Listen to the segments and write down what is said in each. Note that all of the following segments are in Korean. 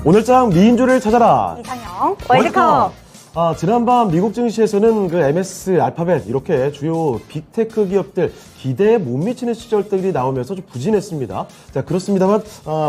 오늘장 미인조를 찾아라. 이상형 월드컵. 지난밤 미국 증시에서는 그 MS, 알파벳 이렇게 주요 빅테크 기업들 기대에 못 미치는 시절들이 나오면서 좀 부진했습니다. 자, 그렇습니다만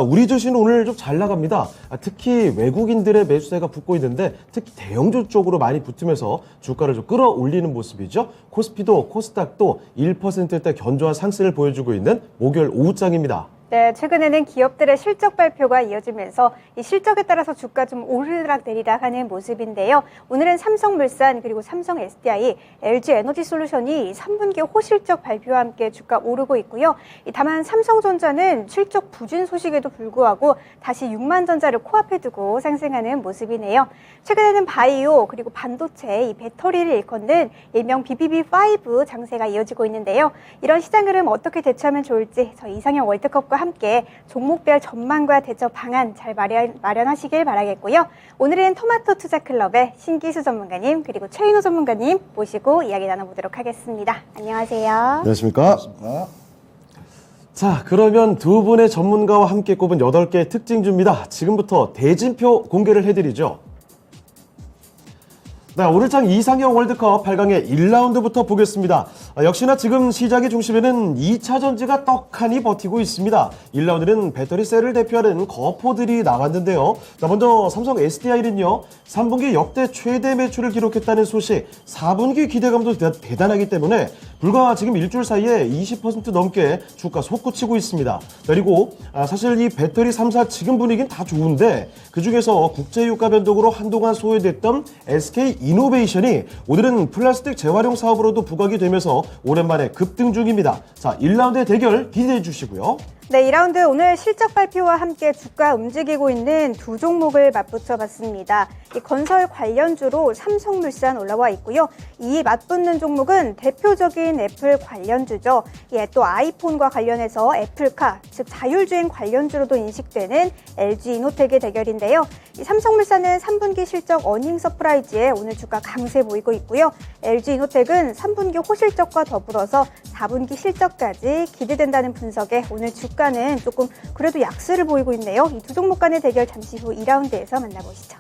우리 주식은 오늘 좀 잘 나갑니다. 특히 외국인들의 매수세가 붙고 있는데 특히 대형주 쪽으로 많이 붙으면서 주가를 좀 끌어올리는 모습이죠. 코스피도 코스닥도 1%대 견조한 상승을 보여주고 있는 목요일 오후장입니다. 네, 최근에는 기업들의 실적 발표가 이어지면서 이 실적에 따라서 주가 좀 오르락 내리락 하는 모습인데요. 오늘은 삼성물산 그리고 삼성 SDI, LG 에너지솔루션이 3분기 호실적 발표와 함께 주가 오르고 있고요. 다만 삼성전자는 실적 부진 소식에도 불구하고 다시 6만 전자를 코앞에 두고 상승하는 모습이네요. 최근에는 바이오 그리고 반도체, 이 배터리를 일컫는 일명 BBB5 장세가 이어지고 있는데요. 이런 시장 흐름 어떻게 대처하면 좋을지 저희 이상형 월드컵과 함께 종목별 전망과 대처 방안 잘 마련하시길 바라겠고요. 오늘은 토마토 투자클럽의 신기수 전문가님 그리고 최인호 전문가님 모시고 이야기 나눠보도록 하겠습니다. 안녕하세요. 안녕하십니까? 자, 그러면 두 분의 전문가와 함께 꼽은 8개의 특징주입니다. 지금부터 대진표 공개를 해드리죠. 네, 오늘장 이상형 월드컵 8강의 1라운드부터 보겠습니다. 역시나 지금 시장의 중심에는 2차 전지가 떡하니 버티고 있습니다. 1라운드는 배터리셀을 대표하는 거포들이 나왔는데요. 자, 먼저 삼성 SDI는요, 3분기 역대 최대 매출을 기록했다는 소식, 4분기 기대감도 대단하기 때문에 불과 지금 일주일 사이에 20% 넘게 주가 솟구치고 있습니다. 그리고 사실 이 배터리 3사 지금 분위기는 다 좋은데 그중에서 국제유가 변동으로 한동안 소외됐던 SK 이노베이션이 오늘은 플라스틱 재활용 사업으로도 부각이 되면서 오랜만에 급등 중입니다. 자, 1라운드의 대결 기대해 주시고요. 네, 2라운드 오늘 실적 발표와 함께 주가 움직이고 있는 두 종목을 맞붙여 봤습니다. 이 건설 관련주로 삼성물산 올라와 있고요. 이 맞붙는 종목은 대표적인 애플 관련주죠. 또 아이폰과 관련해서 애플카, 즉 자율주행 관련주로도 인식되는 LG 이노텍의 대결인데요. 이 삼성물산은 3분기 실적 어닝 서프라이즈에 오늘 주가 강세 보이고 있고요. LG 이노텍은 3분기 호실적과 더불어서 4분기 실적까지 기대된다는 분석에 오늘 주가는 조금 그래도 약세를 보이고 있네요. 이 두 종목 간의 대결 잠시 후 2라운드에서 만나보시죠.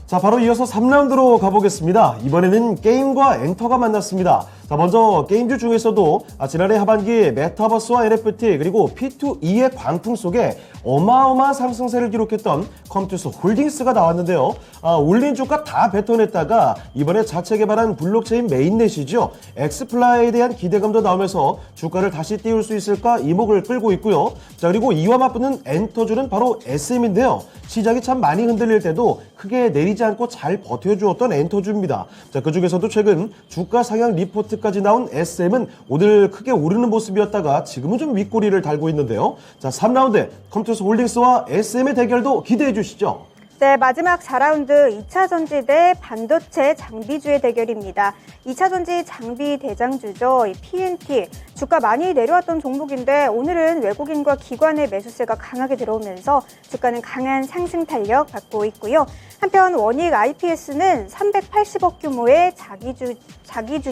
자, 바로 이어서 3라운드로 가보겠습니다. 이번에는 게임과 엔터가 만났습니다. 자, 먼저 게임주 중에서도 지난해 하반기 메타버스와 NFT 그리고 P2E의 광풍 속에 어마어마한 상승세를 기록했던 컴투스 홀딩스가 나왔는데요. 올린 주가 다 뱉어냈다가 이번에 자체 개발한 블록체인 메인넷이죠. 엑스플라이에 대한 기대감도 나오면서 주가를 다시 띄울 수 있을까 이목을 끌고 있고요. 자, 그리고 이와 맞붙는 엔터주는 바로 SM인데요. 시장이 참 많이 흔들릴 때도 크게 내리지 않고 잘 버텨주었던 엔터주입니다. 자, 그중에서도 최근 주가 상향 리포트까지 나온 SM은 오늘 크게 오르는 모습이었다가 지금은 좀 윗꼬리를 달고 있는데요. 자, 3라운드 컴투스 홀딩스와 SM의 대결도 기대해 주시죠. 네, 마지막 4라운드 2차 전지 대 반도체 장비주의 대결입니다. 2차 전지 장비 대장주죠. 이 PNT. 주가 많이 내려왔던 종목인데 오늘은 외국인과 기관의 매수세가 강하게 들어오면서 주가는 강한 상승 탄력 받고 있고요. 한편 원익 IPS는 380억 규모의 자기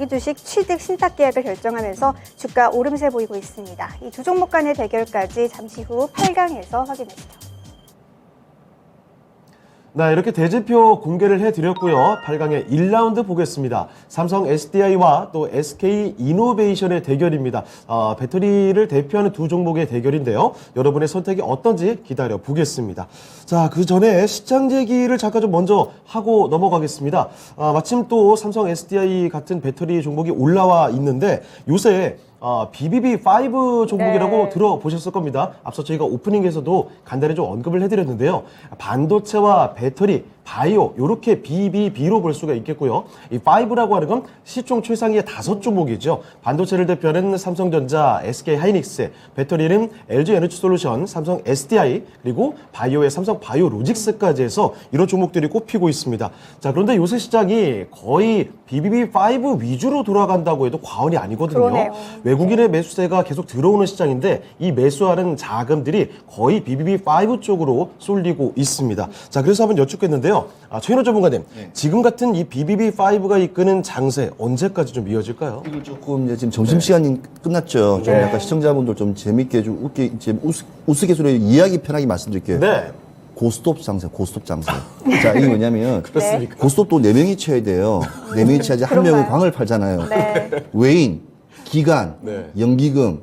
주식 취득 신탁 계약을 결정하면서 주가 오름세 보이고 있습니다. 이 두 종목 간의 대결까지 잠시 후 8강에서 확인하시죠. 네, 이렇게 대진표 공개를 해드렸고요. 8강의 1라운드 보겠습니다. 삼성 SDI와 또 SK 이노베이션의 대결입니다. 배터리를 대표하는 두 종목의 대결인데요. 여러분의 선택이 어떤지 기다려 보겠습니다. 자, 그 전에 시장 얘기를 잠깐 좀 먼저 하고 넘어가겠습니다. 마침 또 삼성 SDI 같은 배터리 종목이 올라와 있는데 요새 BBB5 종목이라고 네. 들어보셨을 겁니다. 앞서 저희가 오프닝에서도 간단히 좀 언급을 해드렸는데요. 반도체와 배터리, 바이오 이렇게 BBB로 볼 수가 있겠고요. 이 5라고 하는 건 시총 최상위의 5종목이죠. 반도체를 대표하는 삼성전자, SK하이닉스, 배터리는 LG 에너지솔루션, 삼성 SDI, 그리고 바이오의 삼성 바이오로직스까지 해서 이런 종목들이 꼽히고 있습니다. 자, 그런데 요새 시장이 거의 BBB5 위주로 돌아간다고 해도 과언이 아니거든요. 그러네요. 외국인의 매수세가 계속 들어오는 시장인데 이 매수하는 자금들이 거의 BBB5 쪽으로 쏠리고 있습니다. 자, 그래서 한번 여쭙겠는데요. 최인호 전문가님, 네. 지금 같은 이 BBB5가 이끄는 장세 언제까지 좀 이어질까요? 이거 조금 이제 지금 점심시간이 끝났죠. 좀 네. 약간 시청자분들 좀 재밌게 좀 웃게, 이제 우스갯소리로 이야기 편하게 말씀드릴게요. 네. 고스톱 장세, 고스톱 장세. 자, 이게 뭐냐면 그렇습니까? 고스톱도 4명이 쳐야 돼요. 4명이 쳐야지 한 명은 그런가요? 광을 팔잖아요. 네. 외인, 기관, 네. 연기금,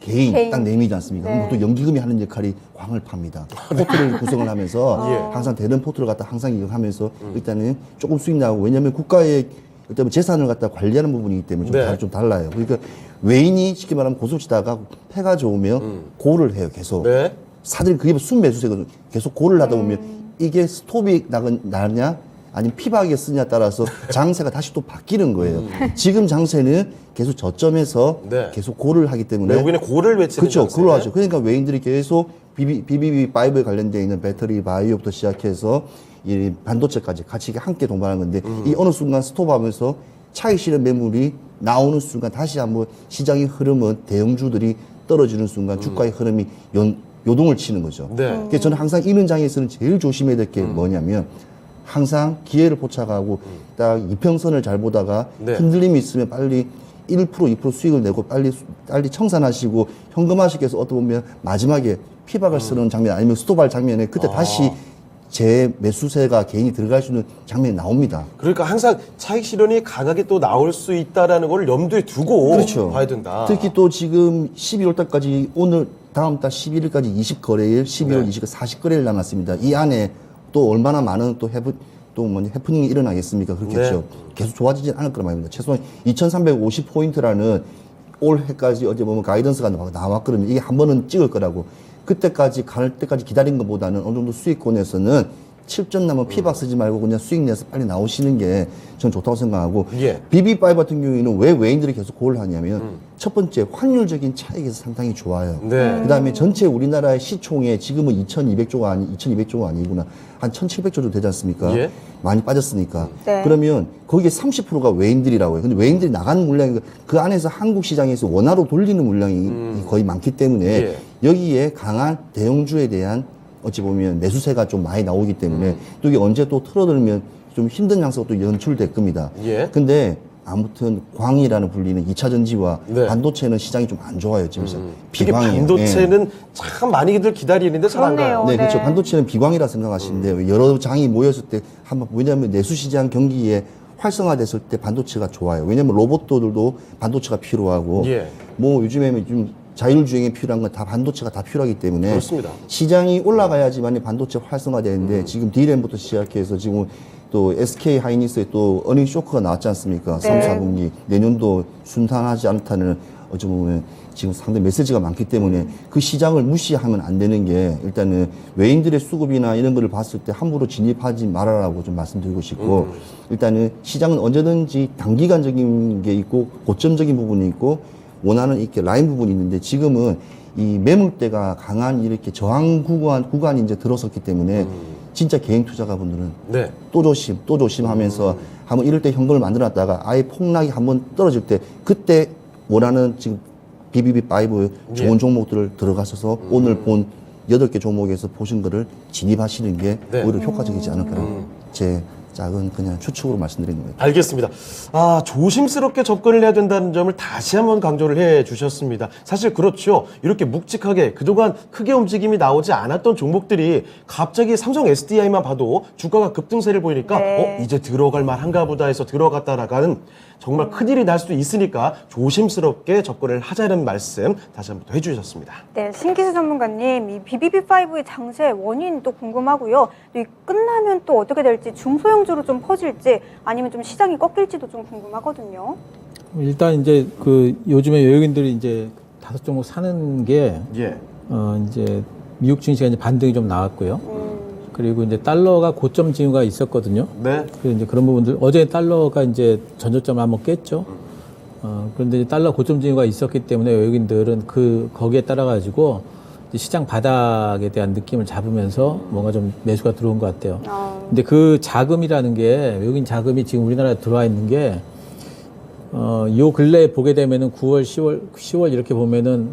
개인 개인. 딱 4명이지 않습니까? 네. 그럼 또 연기금이 하는 역할이 광을 팝니다. 포트를 구성을 하면서 예. 항상 대른 포트를 갖다 항상 이용하면서 일단은 조금 수익 나고 왜냐하면 국가의 일단 재산을 갖다 관리하는 부분이기 때문에 네. 좀 달라요. 그러니까 외인이 쉽게 말하면 고스톱 치다가 패가 좋으면 고를 해요, 계속. 네. 사들이 그게 순매수세거든요. 계속 고를 하다 보면 이게 스톱이 나냐 아니면 피박에 쓰냐에 따라서 장세가 다시 또 바뀌는 거예요. 지금 장세는 계속 저점에서 네. 계속 고를 하기 때문에 외국인의 고를 외치는 그렇죠. 장세. 고를 하죠. 그러니까 외인들이 계속 BBB5에 관련되어 있는 배터리 바이오부터 시작해서 이 반도체까지 같이 함께 동반하는 건데 이 어느 순간 스톱하면서 차익 실현 매물이 나오는 순간 다시 한번 시장의 흐름은 대형주들이 떨어지는 순간 주가의 흐름이 요동을 치는 거죠. 네. 그래서 저는 항상 이런 장에서는 제일 조심해야 될 게 뭐냐면 항상 기회를 포착하고 딱 이평선을 잘 보다가 네. 흔들림이 있으면 빨리 1% 2% 수익을 내고 빨리 청산하시고 현금화시켜서 어떻게 보면 마지막에 피박을 쓰는 장면 아니면 스톱할 장면에 그때 다시 재매수세가 개인이 들어갈 수 있는 장면이 나옵니다. 그러니까 항상 차익 실현이 강하게 또 나올 수 있다라는 걸 염두에 두고 그렇죠. 봐야 된다. 특히 또 지금 12월 달까지 오늘 다음 달 11일까지 20거래일, 12월 네. 20일 40거래일 남았습니다. 이 안에 또 얼마나 많은 또 해프닝이 일어나겠습니까? 그렇겠죠. 네. 계속 좋아지진 않을 거란 말입니다. 최소한 2350포인트라는 올해까지 어제 보면 가이던스가 나왔거든요. 이게 한 번은 찍을 거라고. 그때까지 갈 때까지 기다린 것보다는 어느 정도 수익권에서는 7점 남은 피박 쓰지 말고 그냥 수익 내서 빨리 나오시는 게 저는 좋다고 생각하고 예. BB5 같은 경우에는 왜 외인들이 계속 고를 하냐면 첫 번째 환율적인 차익에서 상당히 좋아요. 네. 그다음에 전체 우리나라의 시총에 지금은 2200조가 아니구나. 한 1700조 정도 되지 않습니까? 예. 많이 빠졌으니까. 네. 그러면 거기에 30%가 외인들이라고 해요. 근데 외인들이 나가는 물량이 그 안에서 한국 시장에서 원화로 돌리는 물량이 거의 많기 때문에 예. 여기에 강한 대형주에 대한 어찌 보면 매수세가 좀 많이 나오기 때문에 또 이게 언제 또 틀어들면 좀 힘든 양상가 또 연출될 겁니다. 예. 근데 아무튼 광이라는 불리는 2차 전지와 네. 반도체는 시장이 좀 안 좋아요, 지금. 특히 비광이에요. 반도체는 참 많이들 기다리는데 잘 안 그렇네요. 가요. 네, 그렇죠. 네. 반도체는 비광이라 생각하시는데 여러 장이 모였을 때 한번 왜냐하면 내수시장 경기에 활성화됐을 때 반도체가 좋아요. 왜냐하면 로봇들도 반도체가 필요하고 예. 뭐 요즘에 좀 자율주행에 필요한 건 다 반도체가 다 필요하기 때문에 그렇습니다. 시장이 올라가야지만 반도체 활성화되는데 지금 D램부터 시작해서 지금 또 SK 하이닉스에 또 어닝 쇼크가 나왔지 않습니까? 네. 3, 4분기 내년도 순탄하지 않다는 어찌 보면 지금 상당히 메시지가 많기 때문에 그 시장을 무시하면 안 되는 게 일단은 외인들의 수급이나 이런 거를 봤을 때 함부로 진입하지 말아라고 좀 말씀드리고 싶고 일단은 시장은 언제든지 단기간적인 게 있고 고점적인 부분이 있고 원하는 이렇게 라인 부분이 있는데 지금은 이 매물대가 강한 이렇게 저항 구간이 이제 들어섰기 때문에 진짜 개인 투자가분들은 네. 또 조심하면서 한번 이럴 때 현금을 만들어놨다가 아예 폭락이 한번 떨어질 때 그때 원하는 지금 BBB5 좋은 예. 종목들을 들어가셔서 오늘 본 8개 종목에서 보신 거를 진입하시는 게 네. 오히려 효과적이지 않을까라는 제 작은 그냥 추측으로 말씀드리는 거예요. 알겠습니다. 조심스럽게 접근을 해야 된다는 점을 다시 한번 강조를 해 주셨습니다. 사실 그렇죠. 이렇게 묵직하게 그동안 크게 움직임이 나오지 않았던 종목들이 갑자기 삼성 SDI만 봐도 주가가 급등세를 보이니까 네. 이제 들어갈 만한가 보다 해서 들어갔다 나가는 정말 큰일이 날 수도 있으니까 조심스럽게 접근을 하자는 말씀 다시 한번 더 해주셨습니다. 네, 신기수 전문가님, 이 BBB5의 장세 원인 또 궁금하고요. 또 이 끝나면 또 어떻게 될지 중소형주로 좀 퍼질지 아니면 좀 시장이 꺾일지도 좀 궁금하거든요. 일단 이제 그 요즘에 외국인들이 이제 5종목 사는 게 예. 이제 미국 증시가 이제 반등이 좀 나왔고요. 그리고 이제 달러가 고점 징후가 있었거든요. 네. 그래서 이제 그런 부분들 어제 달러가 이제 전저점을 한번 깼죠. 그런데 이제 달러 고점 징후가 있었기 때문에 외국인들은 거기에 따라 가지고 시장 바닥에 대한 느낌을 잡으면서 뭔가 좀 매수가 들어온 것 같아요. 근데 그 자금이라는 게 외국인 자금이 지금 우리나라에 들어와 있는 게 요 근래에 보게 되면은 9월, 10월 이렇게 보면은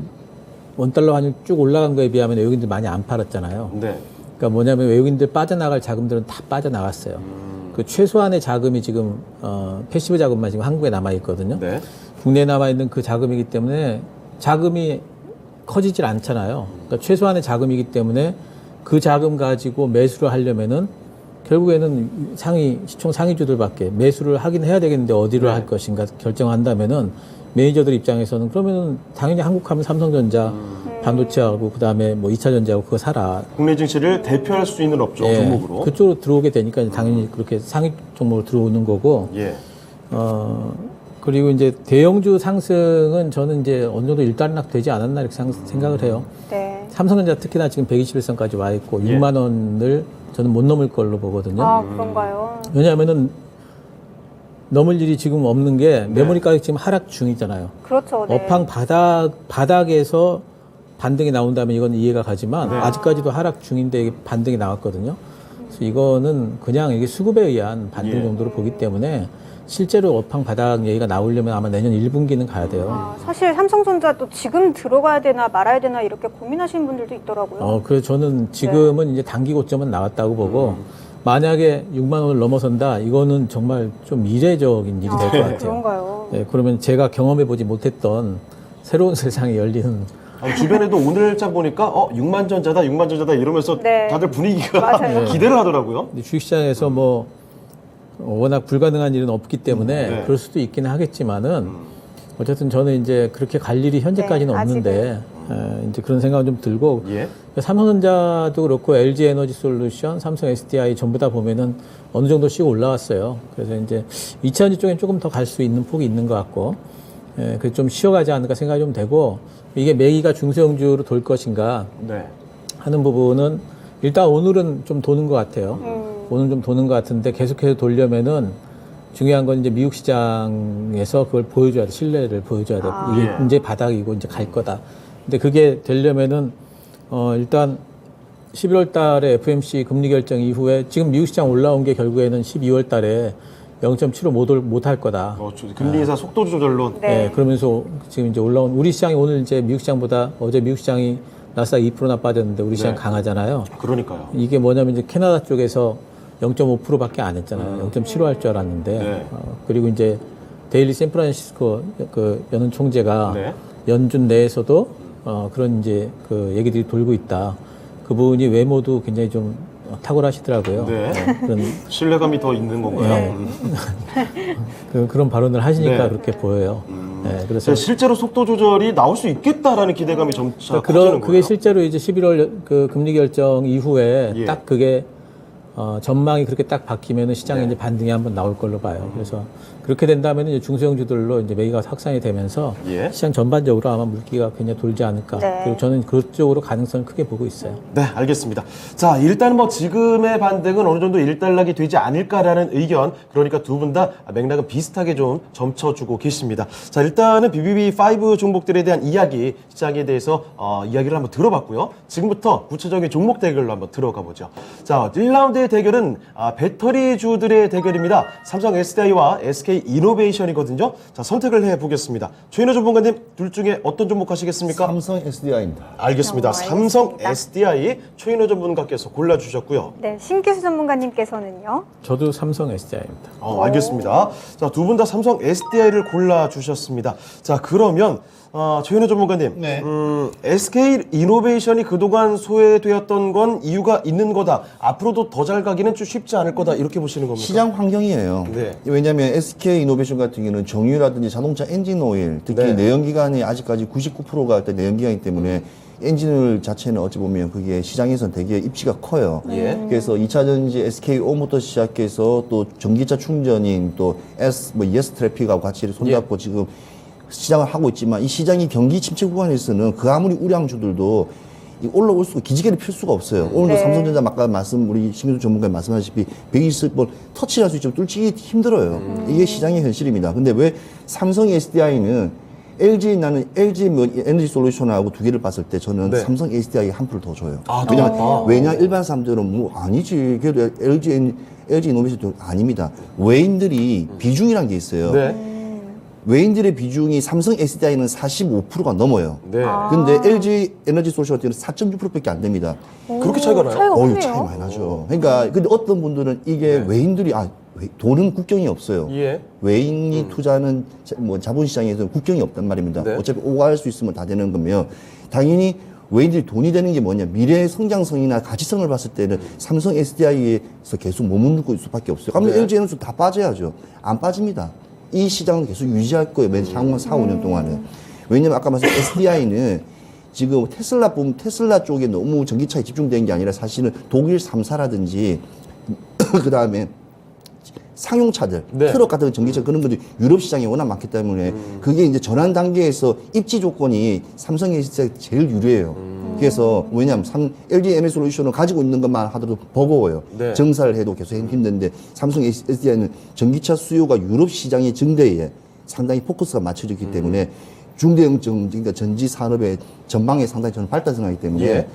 원달러 환율 쭉 올라간 거에 비하면 외국인들 많이 안 팔았잖아요. 네. 그러니까 뭐냐면 외국인들 빠져나갈 자금들은 다 빠져나갔어요. 그 최소한의 자금이 지금 패시브 자금만 지금 한국에 남아 있거든요. 네. 국내에 남아 있는 그 자금이기 때문에 자금이 커지질 않잖아요. 그러니까 최소한의 자금이기 때문에 그 자금 가지고 매수를 하려면은 결국에는 시총 상위주들밖에 매수를 하긴 해야 되겠는데 어디를 할 것인가 결정한다면은 매니저들 입장에서는 그러면은 당연히 한국하면 삼성전자 반도체하고 그다음에 뭐 2차전지하고 그거 사라. 국내 증시를 대표할 수 있는 업종 예, 종목으로. 그쪽으로 들어오게 되니까 당연히 그렇게 상위 종목으로 들어오는 거고. 예. 그리고 이제 대형주 상승은 저는 이제 어느 정도 일단락 되지 않았나 이렇게 생각을 해요. 네. 삼성전자 특히나 지금 121선까지 와 있고 예. 6만 원을 저는 못 넘을 걸로 보거든요. 아, 그런가요? 왜냐하면은 넘을 일이 지금 없는 게 메모리 가격 지금 하락 중이잖아요. 그렇죠. 네. 업황 바닥에서 반등이 나온다면 이건 이해가 가지만 아직까지도 하락 중인데 이게 반등이 나왔거든요. 그래서 이거는 그냥 이게 수급에 의한 반등 정도로 보기 때문에 실제로 업황 바닥 얘기가 나오려면 아마 내년 1분기는 가야 돼요. 아, 사실 삼성전자도 지금 들어가야 되나 말아야 되나 이렇게 고민하시는 분들도 있더라고요. 그래서 저는 지금은 이제 단기 고점은 나왔다고 보고 만약에 6만 원을 넘어선다, 이거는 정말 좀 미래적인 일이 될 것 같아요. 그런가요? 네, 그러면 제가 경험해보지 못했던 새로운 세상이 열리는. 아니, 주변에도 오늘장 보니까 6만 전자다, 6만 전자다 이러면서 네. 다들 분위기가 맞아요. 기대를 하더라고요. 근데 주식시장에서 뭐 워낙 불가능한 일은 없기 때문에 네. 그럴 수도 있기는 하겠지만은 어쨌든 저는 이제 그렇게 갈 일이 현재까지는 네, 없는데 이제 그런 생각은 좀 들고 예. 삼성전자도 그렇고 LG 에너지 솔루션, 삼성 SDI 전부 다 보면은 어느 정도씩 올라왔어요. 그래서 이제 2차전지 쪽엔 조금 더 갈 수 있는 폭이 있는 것 같고, 그래서 좀 쉬어가지 않을까 생각이 좀 되고, 이게 매기가 중소형주로 돌 것인가 네. 하는 부분은 일단 오늘은 좀 도는 것 같아요. 오늘 좀 도는 것 같은데 계속해서 돌려면은 중요한 건 이제 미국 시장에서 그걸 보여줘야 돼. 신뢰를 보여줘야 돼. 이게 예. 이제 바닥이고 이제 갈 거다. 근데 그게 되려면은 일단 11월 달에 FOMC 금리 결정 이후에 지금 미국 시장 올라온 게 결국에는 12월 달에 0.75 못 할 거다. 금리 인사 속도 조절론. 네. 그러면서 지금 이제 올라온 우리 시장이 오늘 이제 미국 시장보다 어제 미국 시장이 나스닥 2%나 빠졌는데 우리 시장 네. 강하잖아요. 그러니까요. 이게 뭐냐면 이제 캐나다 쪽에서 0.5%밖에 안 했잖아요. 0.75 할 줄 알았는데. 네. 그리고 이제 데일리 샌프란시스코 그 연은 총재가 네. 연준 내에서도 그런 이제 그 얘기들이 돌고 있다. 그분이 외모도 굉장히 좀 탁월하시더라고요. 네. 그런 신뢰감이 더 있는 건가요? 그런 발언을 하시니까 네. 그렇게 보여요. 네, 그래서 그래서 실제로 속도 조절이 나올 수 있겠다라는 기대감이 점차 커지는 거예요. 그게 실제로 이제 11월 그 금리 결정 이후에 예. 딱 그게 전망이 그렇게 딱 바뀌면은 시장에 네. 이제 반등이 한번 나올 걸로 봐요. 그래서 그렇게 된다면 이제 중소형주들로 이제 매기가 확산이 되면서 예. 시장 전반적으로 아마 물기가 굉장히 돌지 않을까. 네. 그리고 저는 그쪽으로 가능성을 크게 보고 있어요. 네, 알겠습니다. 자, 일단 뭐 지금의 반등은 어느 정도 일단락이 되지 않을까라는 의견, 그러니까 두 분 다 맥락은 비슷하게 좀 점쳐주고 계십니다. 자, 일단은 BBB5 종목들에 대한 이야기, 시장에 대해서 이야기를 한번 들어봤고요. 지금부터 구체적인 종목 대결로 한번 들어가 보죠. 자, 1라운드의 대결은 배터리주들의 대결입니다. 삼성 SDI와 SK 이노베이션이거든요. 자, 선택을 해보겠습니다. 최인호 전문가님, 둘 중에 어떤 종목 하시겠습니까? 삼성 SDI입니다. 알겠습니다. 삼성 SDI 최인호 전문가께서 골라주셨고요. 네, 신기수 전문가님께서는요. 저도 삼성 SDI입니다. 알겠습니다. 자, 두 분 다 삼성 SDI를 골라주셨습니다. 자, 그러면 최인호 전문가님, 네. SK 이노베이션이 그동안 소외되었던 건 이유가 있는 거다. 앞으로도 더 잘 가기는 좀 쉽지 않을 거다. 이렇게 보시는 겁니까? 시장 환경이에요. 네. 왜냐하면 SK 이노베이션 같은 경우는 정유라든지 자동차 엔진 오일, 특히 네. 내연기관이 아직까지 99%가 일단 내연기관이기 때문에 엔진오일 자체는 어찌 보면 그게 시장에서는 되게 입지가 커요. 예. 그래서 2차전지 SK 오모터 시작해서 또 전기차 충전인 또 ES 트래픽하고 같이 손잡고 지금 시장을 하고 있지만 이 시장이 경기 침체 구간에서는 그 아무리 우량주들도 올라올 수가 기지개를 필 수가 없어요. 오늘도 네. 삼성전자 아까 우리 신규 전문가님 말씀하셨다시피 120번 터치할 수 있지만 뚫기 힘들어요. 이게 시장의 현실입니다. 근데 왜 삼성 SDI는 나는 LG 에너지 솔루션하고 두 개를 봤을 때 저는 네. 삼성 SDI에 한 표를 더 줘요. 더 낫다. 왜냐 일반 사람들은 뭐 아니지. 그래도 LG 이노베이션도 아닙니다. 외인들이 비중이란 게 있어요. 네. 외인들의 비중이 삼성 SDI는 45%가 넘어요. 네. 근데 LG 에너지 솔루션 같은 경우는 4.6%밖에 안 됩니다. 그렇게 차이가 나요? 차이가 어유 크네요. 차이 많이 나죠. 그러니까 근데 어떤 분들은 이게 외인들이 돈은 국경이 없어요. 예. 외인이 투자하는 자본시장에서는 국경이 없단 말입니다. 네. 어차피 오갈 수 있으면 다 되는 거면 당연히 외인들이 돈이 되는 게 뭐냐. 미래의 성장성이나 가치성을 봤을 때는 삼성 SDI에서 계속 머무르고 있을 수밖에 없어요. 그러면 네. LG 에너지 다 빠져야죠. 안 빠집니다. 이 시장은 계속 유지할 거예요. 향후 4, 5년 동안은. 왜냐면 아까 말씀 SDI는 지금 테슬라 보면 테슬라 쪽에 너무 전기차에 집중된 게 아니라 사실은 독일 3사라든지 그 다음에 상용차들, 네. 트럭 같은 전기차 그런 것들이 유럽 시장에 워낙 많기 때문에 그게 이제 전환 단계에서 입지 조건이 삼성이 진짜 제일 유리해요. 그래서 왜냐하면 LG 에너지솔루션을 가지고 있는 것만 하더라도 버거워요. 네. 정사를 해도 계속 힘든데 삼성 SDI는 전기차 수요가 유럽 시장의 증대에 상당히 포커스가 맞춰졌기 때문에 중대형 그러니까 전지 산업의 전망에 상당히 저는 밝다 생각하기 때문에 예.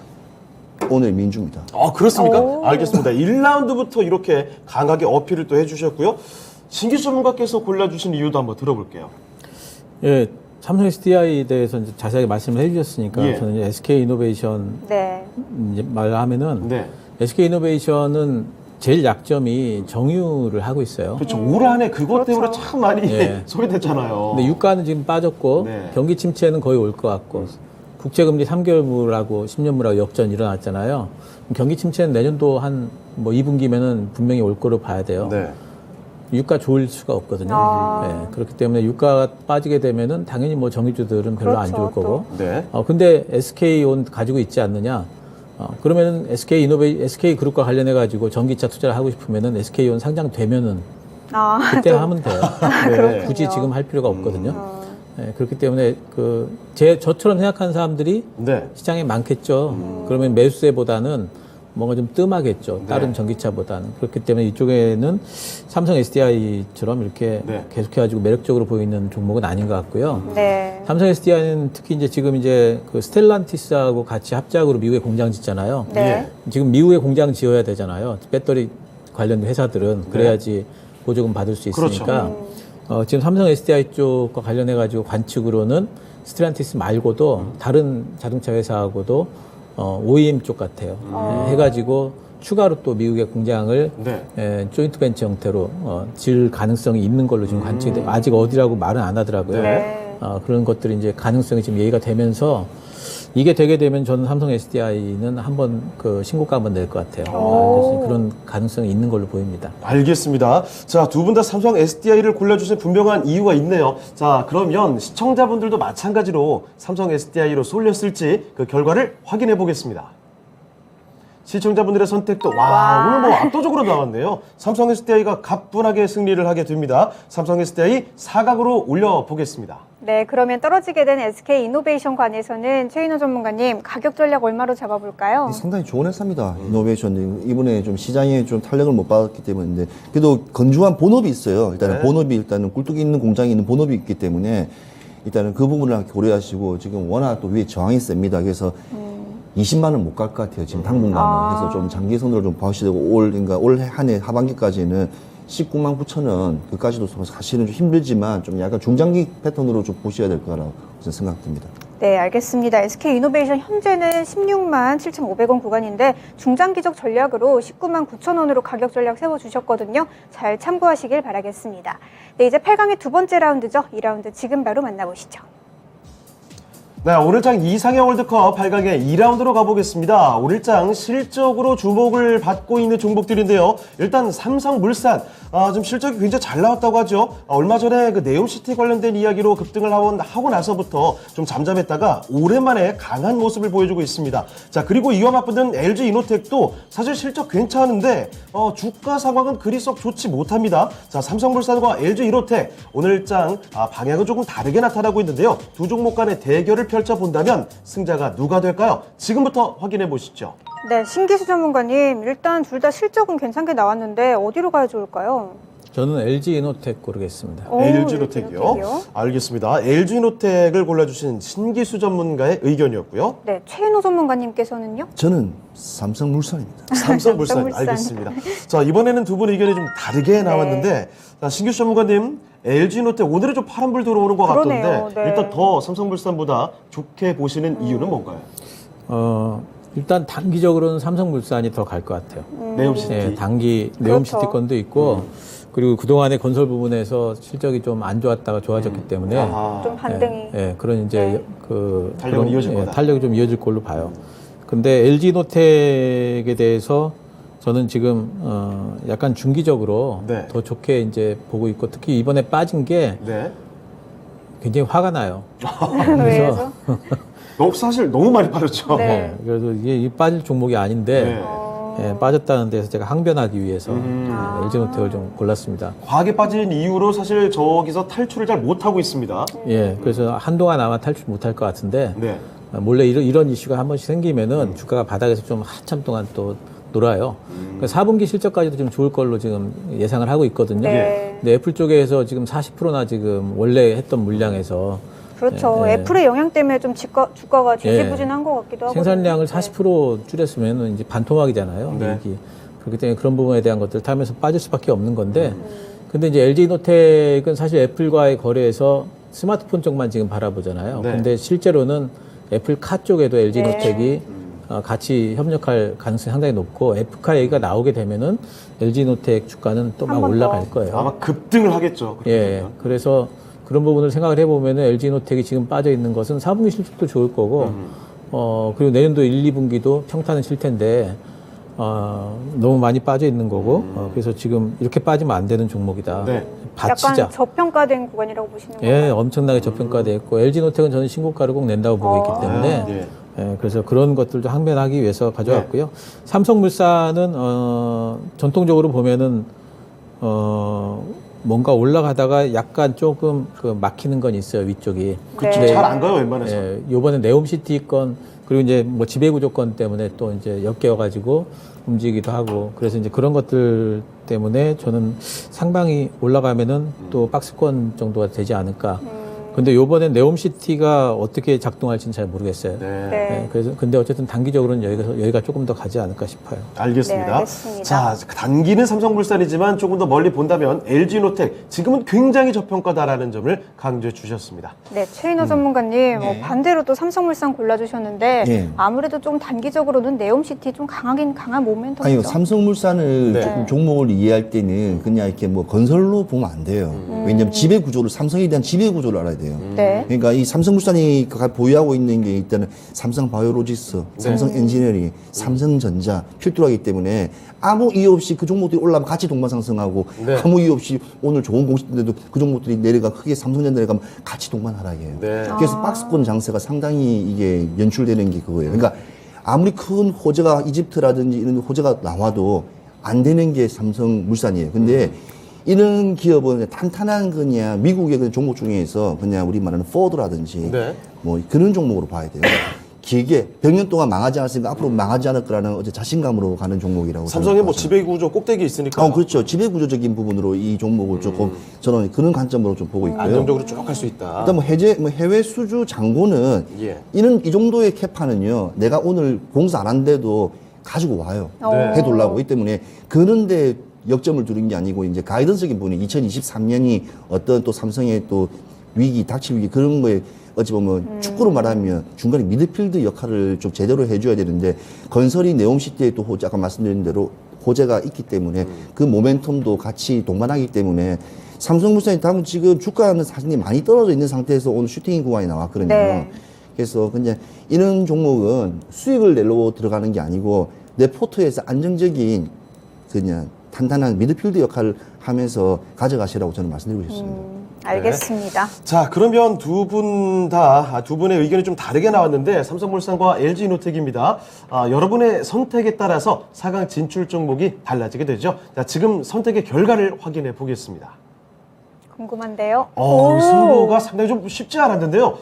오늘 민주입니다. 그렇습니까? 오. 알겠습니다. 1라운드부터 이렇게 강하게 어필을 또 해주셨고요. 신기 전문가께서 골라주신 이유도 한번 들어볼게요. 예, 삼성 SDI에 대해서 이제 자세하게 말씀을 해주셨으니까 예. 저는 이제 SK 이노베이션 네. 이제 말하면은 네. SK 이노베이션은 제일 약점이 정유를 하고 있어요. 그렇죠. 올 한해 그것 때문에 그렇죠. 참 많이 예. 소리됐잖아요. 근데 유가는 지금 빠졌고 네. 경기 침체는 거의 올 것 같고 국채금리 3개월물하고 10년물하고 역전이 일어났잖아요. 경기 침체는 내년도 한 뭐 2분기면은 분명히 올 거로 봐야 돼요. 네. 유가 좋을 수가 없거든요. 아. 네, 그렇기 때문에 유가가 빠지게 되면은 당연히 뭐 정유주들은 별로 안 그렇죠, 좋을 거고. 네. 근데 SK온 가지고 있지 않느냐? 그러면은 SK 그룹과 관련해 가지고 전기차 투자를 하고 싶으면은 SK온 상장되면은 그때 하면 돼요. 네. 굳이 지금 할 필요가 없거든요. 네, 그렇기 때문에 저처럼 생각하는 사람들이 네. 시장에 많겠죠. 그러면 매수세보다는 뭔가 좀 뜸하겠죠. 다른 네. 전기차보다는. 그렇기 때문에 이쪽에는 삼성 SDI처럼 이렇게 네. 계속해가지고 매력적으로 보이는 종목은 아닌 것 같고요. 네. 삼성 SDI는 특히 이제 지금 이제 그 스텔란티스하고 같이 합작으로 미국에 공장 짓잖아요. 네. 지금 미국에 공장 지어야 되잖아요. 배터리 관련 회사들은 그래야지 보조금 받을 수 있으니까. 그렇죠. 지금 삼성 SDI 쪽과 관련해가지고 관측으로는 스텔란티스 말고도 다른 자동차 회사하고도 OEM 쪽 같아요. 해가지고 추가로 또 미국의 공장을 네. 조인트 벤처 형태로 질 가능성이 있는 걸로 지금 관측이 돼요. 아직 어디라고 말은 안 하더라고요. 네. 그런 것들이 이제 가능성이 지금 얘기가 되면서 이게 되게 되면 저는 삼성 SDI는 한번 그 신고가 한번 낼 것 같아요. 그래서 그런 가능성이 있는 걸로 보입니다. 알겠습니다. 자, 두 분 다 삼성 SDI를 골라주신 분명한 이유가 있네요. 자, 그러면 시청자분들도 마찬가지로 삼성 SDI로 쏠렸을지 그 결과를 확인해 보겠습니다. 시청자분들의 선택도 오늘 뭐 압도적으로 나왔네요. 삼성 SDI가 가뿐하게 승리를 하게 됩니다. 삼성 SDI 사각으로 올려보겠습니다. 네, 그러면 떨어지게 된 SK 이노베이션 관해서는 최인호 전문가님 가격 전략 얼마로 잡아볼까요? 상당히 좋은 회사입니다. 이노베이션. 이번에 좀 시장에 좀 탄력을 못 받았기 때문에. 그래도 건조한 본업이 있어요. 일단은 네. 본업이 일단은 꿀뚝 있는 공장이 있는 본업이 있기 때문에 일단은 그 부분을 고려하시고 지금 워낙 또 위에 저항이 셉니다. 그래서 20만 원 못 갈 것 같아요. 지금 당분간은. 그래서 좀 장기선으로 좀 봐주셔야 되고 그러니까 올 한 해 하반기까지는 19만 9천 원 그까지도 사실은 좀 힘들지만 좀 약간 중장기 패턴으로 좀 보셔야 될 거라고 저는 생각됩니다. 네, 알겠습니다. SK 이노베이션 현재는 16만 7,500원 구간인데 중장기적 전략으로 19만 9천 원으로 가격 전략 세워주셨거든요. 잘 참고하시길 바라겠습니다. 네, 이제 8강의 두 번째 라운드죠. 2라운드 지금 바로 만나보시죠. 네, 오늘장 이상형 월드컵 8강의 2라운드로 가보겠습니다. 오늘장 실적으로 주목을 받고 있는 종목들인데요. 일단 삼성물산, 좀 실적이 굉장히 잘 나왔다고 하죠. 얼마 전에 그 네옴시티 관련된 이야기로 급등을 하고 나서부터 좀 잠잠했다가 오랜만에 강한 모습을 보여주고 있습니다. 자, 그리고 이와 맞붙는 LG 이노텍도 사실 실적 괜찮은데 주가 상황은 그리 썩 좋지 못합니다. 자, 삼성물산과 LG 이노텍 오늘장 방향은 조금 다르게 나타나고 있는데요. 두 종목 간의 대결을 펼쳐본다면 승자가 누가 될까요? 지금부터 확인해 보시죠. 네, 신기수 전문가님, 일단 둘 다 실적은 괜찮게 나왔는데 어디로 가야 좋을까요? 저는 LG 이노텍 고르겠습니다. LG 이노텍이요? 알겠습니다. LG 이노텍을 골라주신 신기수 전문가의 의견이었고요. 네, 최인호 전문가님께서는요? 저는 삼성물산입니다. 삼성물산. 삼성물산. 알겠습니다. 자, 이번에는 두 분 의견이 좀 다르게 나왔는데 자, 신기수 전문가님, LG 이노텍 오늘은 좀 파란불 들어오는 것 그러네요. 같던데 네. 일단 더 삼성물산보다 좋게 보시는 이유는 뭔가요? 일단 단기적으로는 삼성물산이 더 갈 것 같아요. 네옴시티. 네, 단기 그렇죠. 네옴시티 건도 있고 그리고 그동안의 건설 부분에서 실적이 좀 안 좋았다가 좋아졌기 때문에 아하. 좀 반등이. 그런 이제 네. 그 탄력은 이어질 거다. 탄력이 좀 이어질 걸로 봐요. 근데 LG노텍에 대해서 저는 지금 약간 중기적으로 네. 더 좋게 이제 보고 있고 특히 이번에 빠진 게 네. 굉장히 화가 나요. 왜죠? 사실 너무 많이 빠졌죠. 네. 그래서 이게 이 빠질 종목이 아닌데 네. 빠졌다는 데서 제가 항변하기 위해서 LG노텍을 좀 골랐습니다. 과하게 빠진 이유로 사실 저기서 탈출을 잘 못하고 있습니다. 그래서 한동안 아마 탈출 못할 것 같은데 네. 몰래 이런 이슈가 한 번씩 생기면은 주가가 바닥에서 좀 한참 동안 또 놀아요. 그러니까 4분기 실적까지도 좀 좋을 걸로 지금 예상을 하고 있거든요. 네. 근데 애플 쪽에서 지금 40%나 지금 원래 했던 물량에서 그렇죠. 애플의 영향 때문에 좀 주가가 지지부진한 것 같기도 하고. 생산량을 40% 줄였으면 이제 반토막이잖아요. 네. 이익이. 그렇기 때문에 그런 부분에 대한 것들 타면서 빠질 수밖에 없는 건데 근데 이제 LG노텍은 사실 애플과의 거래에서 스마트폰 쪽만 지금 바라보잖아요. 네. 근데 실제로는 애플카 쪽에도 LG노텍이 같이 협력할 가능성이 상당히 높고 애플카 얘기가 나오게 되면은 LG노텍 주가는 또 막 한번 올라갈 거예요. 아마 급등을 하겠죠. 그렇게 그래서 그런 부분을 생각을 해보면은 LG노텍이 지금 빠져 있는 것은 4분기 실적도 좋을 거고, 그리고 내년도 1, 2분기도 평탄은 실 텐데, 너무 많이 빠져 있는 거고, 그래서 지금 이렇게 빠지면 안 되는 종목이다. 네. 받치자. 약간 저평가된 구간이라고 보시는 거예요? 예, 엄청나게 저평가돼 있고, LG노텍은 저는 신고가를 꼭 낸다고 보고 있기 때문에, 네. 그래서 그런 것들도 항변하기 위해서 가져왔고요. 삼성물산은, 전통적으로 보면은, 뭔가 올라가다가 약간 조금 그 막히는 건 있어요, 위쪽이. 그쵸. 네. 잘 안 가요, 웬만해서. 요번에 네옴시티 건, 그리고 이제 뭐 지배구조건 때문에 또 이제 엮여가지고 움직이기도 하고, 그래서 이제 그런 것들 때문에 저는 상방이 올라가면은 또 박스권 정도가 되지 않을까. 근데 요번엔 네옴시티가 어떻게 작동할지는 잘 모르겠어요. 네. 네. 근데 어쨌든 단기적으로는 여기가 조금 더 가지 않을까 싶어요. 알겠습니다. 네, 알겠습니다. 자, 단기는 삼성물산이지만 조금 더 멀리 본다면 LG노텍 지금은 굉장히 저평가다라는 점을 강조해 주셨습니다. 네, 최인호 전문가님, 반대로 또 삼성물산 골라주셨는데 네. 아무래도 좀 단기적으로는 네옴시티 좀 강한 모멘텀이죠. 아니요, 삼성물산을 네. 조금 종목을 이해할 때는 그냥 이렇게 뭐 건설로 보면 안 돼요. 왜냐하면 지배 구조를, 삼성에 대한 지배 구조를 알아야 돼요. 네. 그러니까 이 삼성물산이 보유하고 있는 게 일단은 삼성바이오로직스, 삼성엔지니어링, 삼성전자 필두하기 때문에 아무 이유 없이 그 종목들이 올라가면 같이 동반상승하고 네. 아무 이유 없이 오늘 좋은 공시인데도 그 종목들이 내려가 크게 삼성전자 내려가면 같이 동반하락해요. 네. 그래서 박스권 장세가 상당히 이게 연출되는 게 그거예요. 그러니까 아무리 큰 호재가 이집트라든지 이런 호재가 나와도 안 되는 게 삼성물산이에요. 근데 이런 기업은 탄탄한 그냥 미국의 그 종목 중에서 그냥 우리 말하는 포드라든지 네. 뭐 그런 종목으로 봐야 돼요. 길게 100년 동안 망하지 않았으니까 앞으로 망하지 않을 거라는 어제 자신감으로 가는 종목이라고. 삼성의 뭐 저는 지배구조 꼭대기 있으니까. 그렇죠. 지배구조적인 부분으로 이 종목을 조금 저는 그런 관점으로 좀 보고 있고요. 안정적으로 쭉 갈 수 있다. 일단 뭐 해외 수주 잔고는 예. 이 정도의 캐파는요. 내가 오늘 공사 안 한데도 가지고 와요. 네. 해둘라고. 이 때문에 그런데 역점을 두는 게 아니고 이제 가이던스적인 부분이 2023년이 어떤 또 삼성의 또 위기, 닥칠 위기 그런 거에 어찌 보면 축구로 말하면 중간에 미드필드 역할을 좀 제대로 해줘야 되는데 건설이 네옴시티에 또 호재, 아까 말씀드린 대로 호재가 있기 때문에 그 모멘텀도 같이 동반하기 때문에 삼성물산이 다음 지금 주가는 사실 많이 떨어져 있는 상태에서 오늘 슈팅 구간이 나왔거든요. 네. 그래서 그냥 이런 종목은 수익을 내러 들어가는 게 아니고 내 포트에서 안정적인 그냥 탄탄한 미드필드 역할을 하면서 가져가시라고 저는 말씀드리고 싶습니다. 알겠습니다. 자, 그러면 두 분의 의견이 좀 다르게 나왔는데 삼성물산과 LG노텍입니다. 여러분의 선택에 따라서 4강 진출 종목이 달라지게 되죠. 자, 지금 선택의 결과를 확인해 보겠습니다. 궁금한데요. 승부가 상당히 좀 쉽지 않았는데요.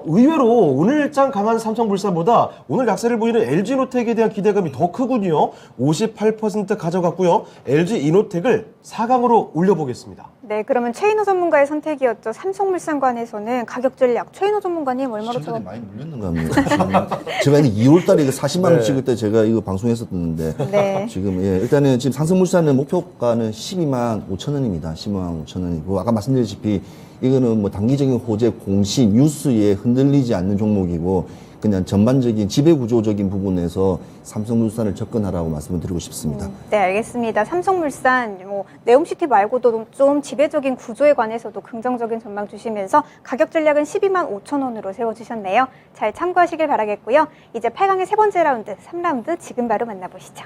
의외로 오늘장 강한 삼성물산보다 오늘 약세를 보이는 LG노텍에 대한 기대감이 더 크군요. 58% 가져갔고요. LG이노텍을 4강으로 올려보겠습니다. 네, 그러면 최인호 전문가의 선택이었죠. 삼성물산관에서는 가격 전략 최인호 전문가님 얼마로 최근에 많이 물렸는가 합니다. 제가 2월 달에 이거 40만 원 찍을 때 제가 이거 방송했었는데 네. 지금 일단은 지금 삼성물산은 목표가는 12만 5천 원입니다. 12만 5천 원이고 아까 말씀드렸다시피 이거는 뭐 단기적인 호재 공시 뉴스에 흔들리지 않는 종목이고 그냥 전반적인 지배 구조적인 부분에서 삼성물산을 접근하라고 말씀을 드리고 싶습니다. 네, 알겠습니다. 삼성물산 뭐 네옴시티 말고도 좀 지배적인 구조에 관해서도 긍정적인 전망 주시면서 가격 전략은 12만 5천 원으로 세워주셨네요. 잘 참고하시길 바라겠고요. 이제 8강의 세 번째 라운드, 3라운드 지금 바로 만나보시죠.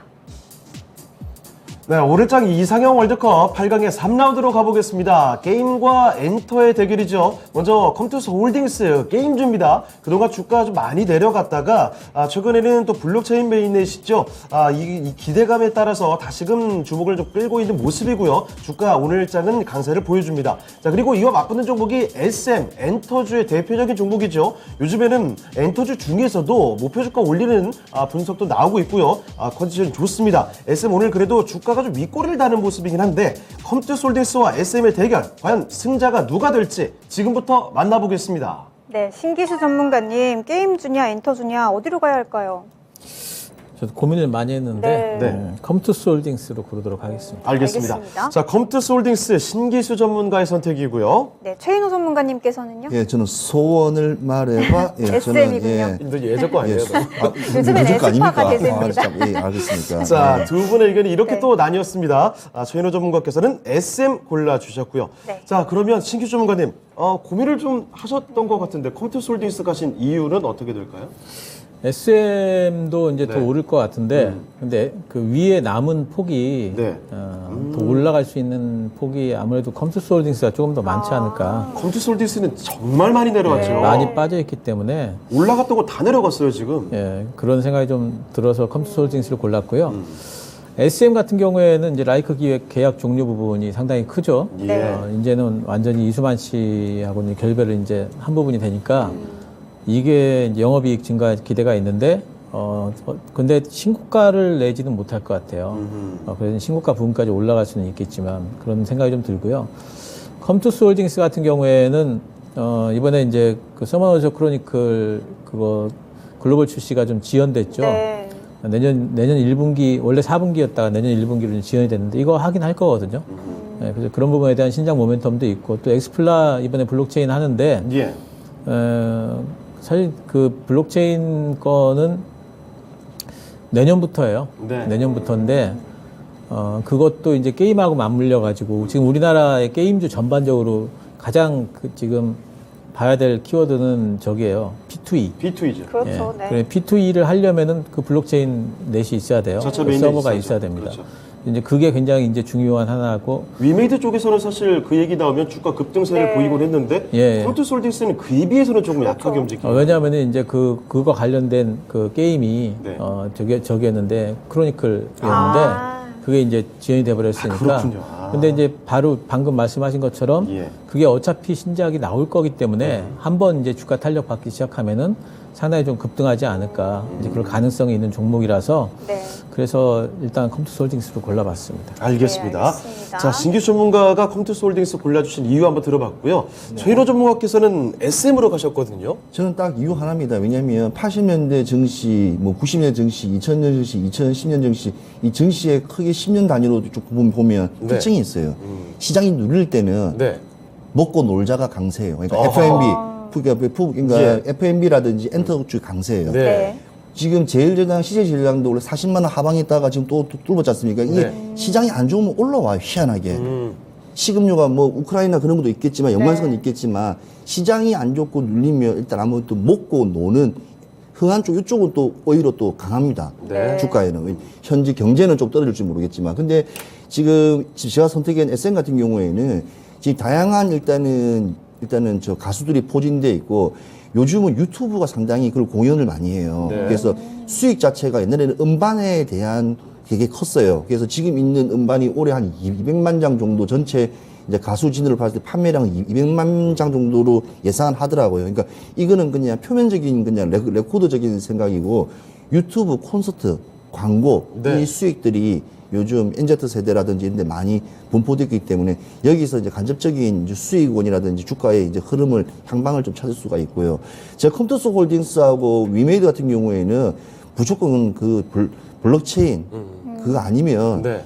네, 오늘장 이상형 월드컵 8강의 3라운드로 가보겠습니다. 게임과 엔터의 대결이죠. 먼저 컴투스 홀딩스 게임주입니다. 그동안 주가가 좀 많이 내려갔다가 최근에는 또 블록체인 메인넷이죠. 이 기대감에 따라서 다시금 주목을 좀 끌고 있는 모습이고요. 주가 오늘장은 강세를 보여줍니다. 자, 그리고 이와 맞붙는 종목이 SM 엔터주의 대표적인 종목이죠. 요즘에는 엔터주 중에서도 목표 주가 올리는 분석도 나오고 있고요. 컨디션이 좋습니다. SM 오늘 그래도 주가가 좀 윗꼬리를 다는 모습이긴 한데 컴투스 홀딩스와 SM의 대결, 과연 승자가 누가 될지 지금부터 만나보겠습니다. 네, 신기수 전문가님, 게임주냐 엔터주냐 어디로 가야 할까요? 저도 고민을 많이 했는데 네. 컴투스 홀딩스로 고르도록 하겠습니다. 알겠습니다. 알겠습니다. 자, 컴투스 홀딩스 신기수 전문가의 선택이고요. 네, 최인호 전문가님께서는요? 예, 저는 소원을 말해봐. 예, SM이군요. 너 예전 거 아니에요? 요즘엔 S파가 대세입니다. 예, 알겠습니까? 자, 예. 두 분의 의견이 이렇게 네. 또 나뉘었습니다. 최인호 전문가께서는 SM 골라주셨고요. 네. 자, 그러면 신기수 전문가님, 고민을 좀 하셨던 것 같은데 컴투스 홀딩스 가신 이유는 어떻게 될까요? SM도 이제 더 네. 오를 것 같은데, 근데 그 위에 남은 폭이 네. 더 올라갈 수 있는 폭이 아무래도 컴투스 홀딩스가 조금 더 많지 않을까. 컴투스 홀딩스는 정말 많이 내려왔죠. 네, 많이 빠져 있기 때문에 올라갔던 거 다 내려갔어요, 지금. 예, 그런 생각이 좀 들어서 컴투스 홀딩스를 골랐고요. SM 같은 경우에는 이제 라이크 기획 계약 종료 부분이 상당히 크죠. 예. 이제는 완전히 이수만 씨하고는 결별을 이제 한 부분이 되니까 이게 이제 영업이익 증가 기대가 있는데, 근데 신고가를 내지는 못할 것 같아요. 그래서 신고가 부분까지 올라갈 수는 있겠지만 그런 생각이 좀 들고요. 컴투스 홀딩스 같은 경우에는 이번에 이제 그 서머너즈 크로니클 그거 글로벌 출시가 좀 지연됐죠. 네. 내년 1분기, 원래 4분기였다가 내년 1분기로 지연이 됐는데, 이거 하긴 할 거거든요. 네, 그래서 그런 부분에 대한 신작 모멘텀도 있고, 또 엑스플라 이번에 블록체인 하는데, 예. 사실 그 블록체인 거는 내년부터예요. 네. 내년부터인데, 그것도 이제 게임하고 맞물려가지고, 지금 우리나라의 게임주 전반적으로 가장 지금 봐야 될 키워드는 저기예요. P2E. B2이죠. 그렇죠. 네. 그래, P2E를 하려면은 그 블록체인 넷이 있어야 돼요. 자체 그 메인넷 서버가 있어야죠. 있어야 됩니다. 그렇죠. 이제 그게 굉장히 이제 중요한 하나고, 위메이드 쪽에서는 사실 그 얘기 나오면 주가 급등세를 네. 보이곤 했는데 예. 컴투스 홀딩스는 그에 비해서는 조금 약하게 움직이고 왜냐하면은 이제 그거 관련된 그 게임이, 네. 저기였는데, 크로니클이었는데, 그게 이제 지연이 돼버렸으니까. 그렇군요. 근데 이제 바로 방금 말씀하신 것처럼, 예. 그게 어차피 신작이 나올 거기 때문에, 한번 이제 주가 탄력 받기 시작하면은 상당히 좀 급등하지 않을까. 이제 그럴 가능성이 있는 종목이라서, 네. 그래서 일단 컴투스 홀딩스로 골라봤습니다. 알겠습니다. 네, 알겠습니다. 자, 신기수 전문가가 컴투스 홀딩스 골라주신 이유 한번 들어봤고요. 최인호 전문가께서는 SM으로 가셨거든요. 저는 딱 이유 하나입니다. 왜냐하면 80년대 증시, 뭐 90년대 증시, 2000년 증시, 2010년 증시, 이 증시에 크게 10년 단위로 쭉 보면 네. 특징이 있어요. 시장이 누릴 때는 네. 먹고 놀자가 강세예요. 그러니까 아하. 그러니까 예. FMB라든지 엔터주 강세예요. 네. 네. 지금 제일제당, CJ제일당도 원래 40만 원 하방에 있다가 지금 또 뚫었지 않습니까? 이게 시장이 안 좋으면 올라와요, 희한하게. 식음료가 뭐 우크라이나 그런 것도 있겠지만 연관성은 네. 있겠지만 시장이 안 좋고 눌리면 일단 아무래도 먹고 노는 흥한 쪽 이쪽은 또 오히려 또 강합니다. 네. 주가에는 현재 경제는 좀 떨어질지 모르겠지만 근데 지금 제가 선택한 SM 같은 경우에는 지금 다양한 일단은 저 가수들이 포진돼 있고 요즘은 유튜브가 상당히 그걸 공연을 많이 해요. 네. 그래서 수익 자체가 옛날에는 음반에 대한 되게 컸어요. 그래서 지금 있는 음반이 올해 한 200만 장 정도 전체 이제 가수 진으로 봤을 때 판매량 200만 장 정도로 예상하더라고요. 그러니까 이거는 그냥 표면적인 그냥 레코드적인 생각이고 유튜브 콘서트 광고 네. 이 수익들이 요즘 NZ 세대라든지 이런 데 많이 분포되기 때문에 여기서 이제 간접적인 이제 수익원이라든지 주가의 이제 흐름을 향방을 좀 찾을 수가 있고요. 제가 컴투스 홀딩스하고 위메이드 같은 경우에는 무조건 그 블록체인 그거 아니면 네.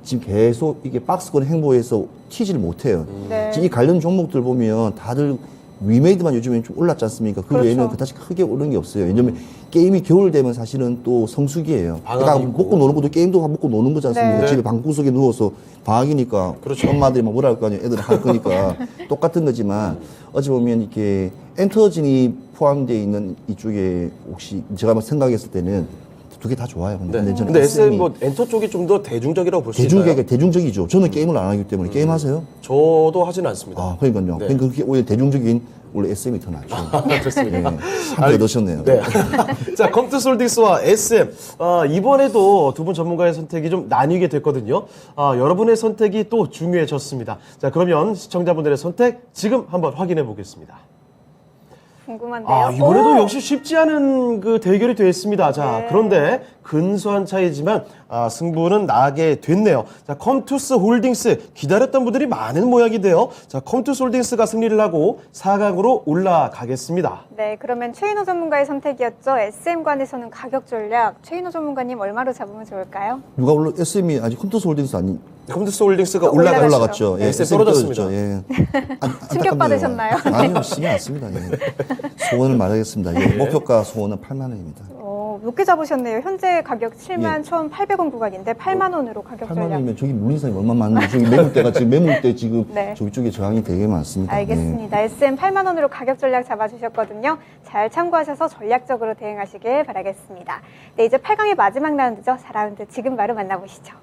지금 계속 이게 박스권 행보에서 튀지를 못해요. 네. 지금 이 관련 종목들 보면 다들 위메이드만 요즘에 좀 올랐지 않습니까? 그 그렇죠. 외에는 그다지 크게 오른 게 없어요. 왜냐면 게임이 겨울 되면 사실은 또 성수기예요. 방학이 그러니까 있고. 먹고 노는 것도 게임도 먹고 노는 거지 않습니까? 네. 집에 방구석에 누워서 방학이니까 그렇죠. 엄마들이 막 뭐라 할 거 아니에요. 애들 할 거니까 똑같은 거지만 어찌 보면 이렇게 엔터진이 포함되어 있는 이쪽에 혹시 제가 막 생각했을 때는 두 개 다 좋아요. 근데 네. 저는 근데 SM SM이 뭐 엔터 쪽이 좀 더 대중적이라고 볼 수 있나요? 대중적이죠. 저는 게임을 안 하기 때문에 게임 하세요? 저도 하지는 않습니다. 아, 그러니까요. 네. 그러니까 그게 오히려 대중적인 원래 SM이 더 낫죠. 좋습니다. 네. 한개 넣으셨네요. 네. 자, 컴투솔딩스와 SM. 이번에도 두 분 전문가의 선택이 좀 나뉘게 됐거든요. 여러분의 선택이 또 중요해졌습니다. 자, 그러면 시청자분들의 선택 지금 한번 확인해 보겠습니다. 궁금한데요. 이번에도 오! 역시 쉽지 않은 그 대결이 됐습니다. 자, 네. 그런데 근소한 차이지만 승부는 나게 됐네요. 자, 컴투스 홀딩스 기다렸던 분들이 많은 모양인데요. 자, 컴투스 홀딩스가 승리를 하고 4강으로 올라가겠습니다. 네, 그러면 최인호 전문가의 선택이었죠. SM관에서는 가격 전략 최인호 전문가님 얼마로 잡으면 좋을까요? 누가 올라 SM이 아직 컴투스 홀딩스 아니 컴투스 홀딩스가 올라갔죠. 올라갔죠. 예, SM 떨어졌습니다. 떨어졌죠. 예. 충격 받으셨나요? 아니요, 신경 안 씁니다. 예. 소원을 말하겠습니다. 예. 목표가 소원은 8만 원입니다. 높게 잡으셨네요. 현재 가격 7만 예. 1,800원 구간인데 8만 원으로 가격 8만 전략. 원이면 저기 물린 사람이 얼마 많은데 저기 매물대가 지금 매물대 지금 네. 저기 쪽에 저항이 되게 많습니다. 예. 알겠습니다. SM 8만 원으로 가격 전략 잡아주셨거든요. 잘 참고하셔서 전략적으로 대응하시길 바라겠습니다. 네, 이제 8강의 마지막 라운드죠. 4라운드 지금 바로 만나보시죠.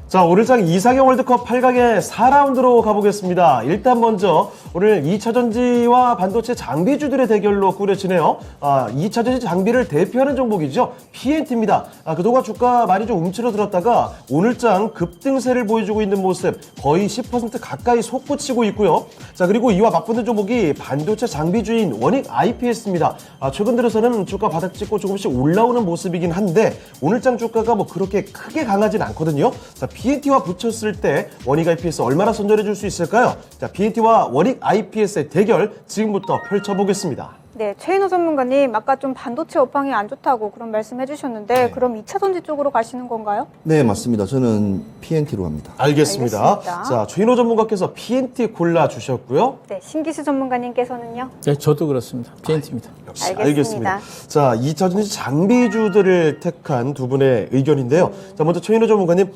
자, 오늘장 이상형 월드컵 8강의 4라운드로 가보겠습니다. 일단 먼저 오늘 2차전지와 반도체 장비주들의 대결로 꾸려지네요. 2차전지 장비를 대표하는 종목이죠. PNT입니다. 그동안 주가 많이 좀 움츠러들었다가 오늘장 급등세를 보여주고 있는 모습, 거의 10% 가까이 솟구치고 있고요. 자, 그리고 이와 맞붙는 종목이 반도체 장비주인 원익 IPS입니다. 최근 들어서는 주가 바닥 찍고 조금씩 올라오는 모습이긴 한데 오늘장 주가가 뭐 그렇게 크게 강하진 않거든요. 자, PNT와 붙였을 때 원익 IPS 얼마나 선전해 줄 수 있을까요? 자, PNT와 원익 IPS의 대결 지금부터 펼쳐보겠습니다. 네, 최인호 전문가님 아까 좀 반도체 업황이 안 좋다고 그런 말씀 해주셨는데 그럼 2차 전지 쪽으로 가시는 건가요? 네, 맞습니다. 저는 PNT로 합니다. 알겠습니다. 알겠습니다. 자, 최인호 전문가께서 PNT 골라주셨고요. 네, 신기수 전문가님께서는요? 네, 저도 그렇습니다. PNT입니다. 역시 알겠습니다. 자, 2차전지 장비주들을 택한 두 분의 의견인데요. 자, 먼저 최인호 전문가님,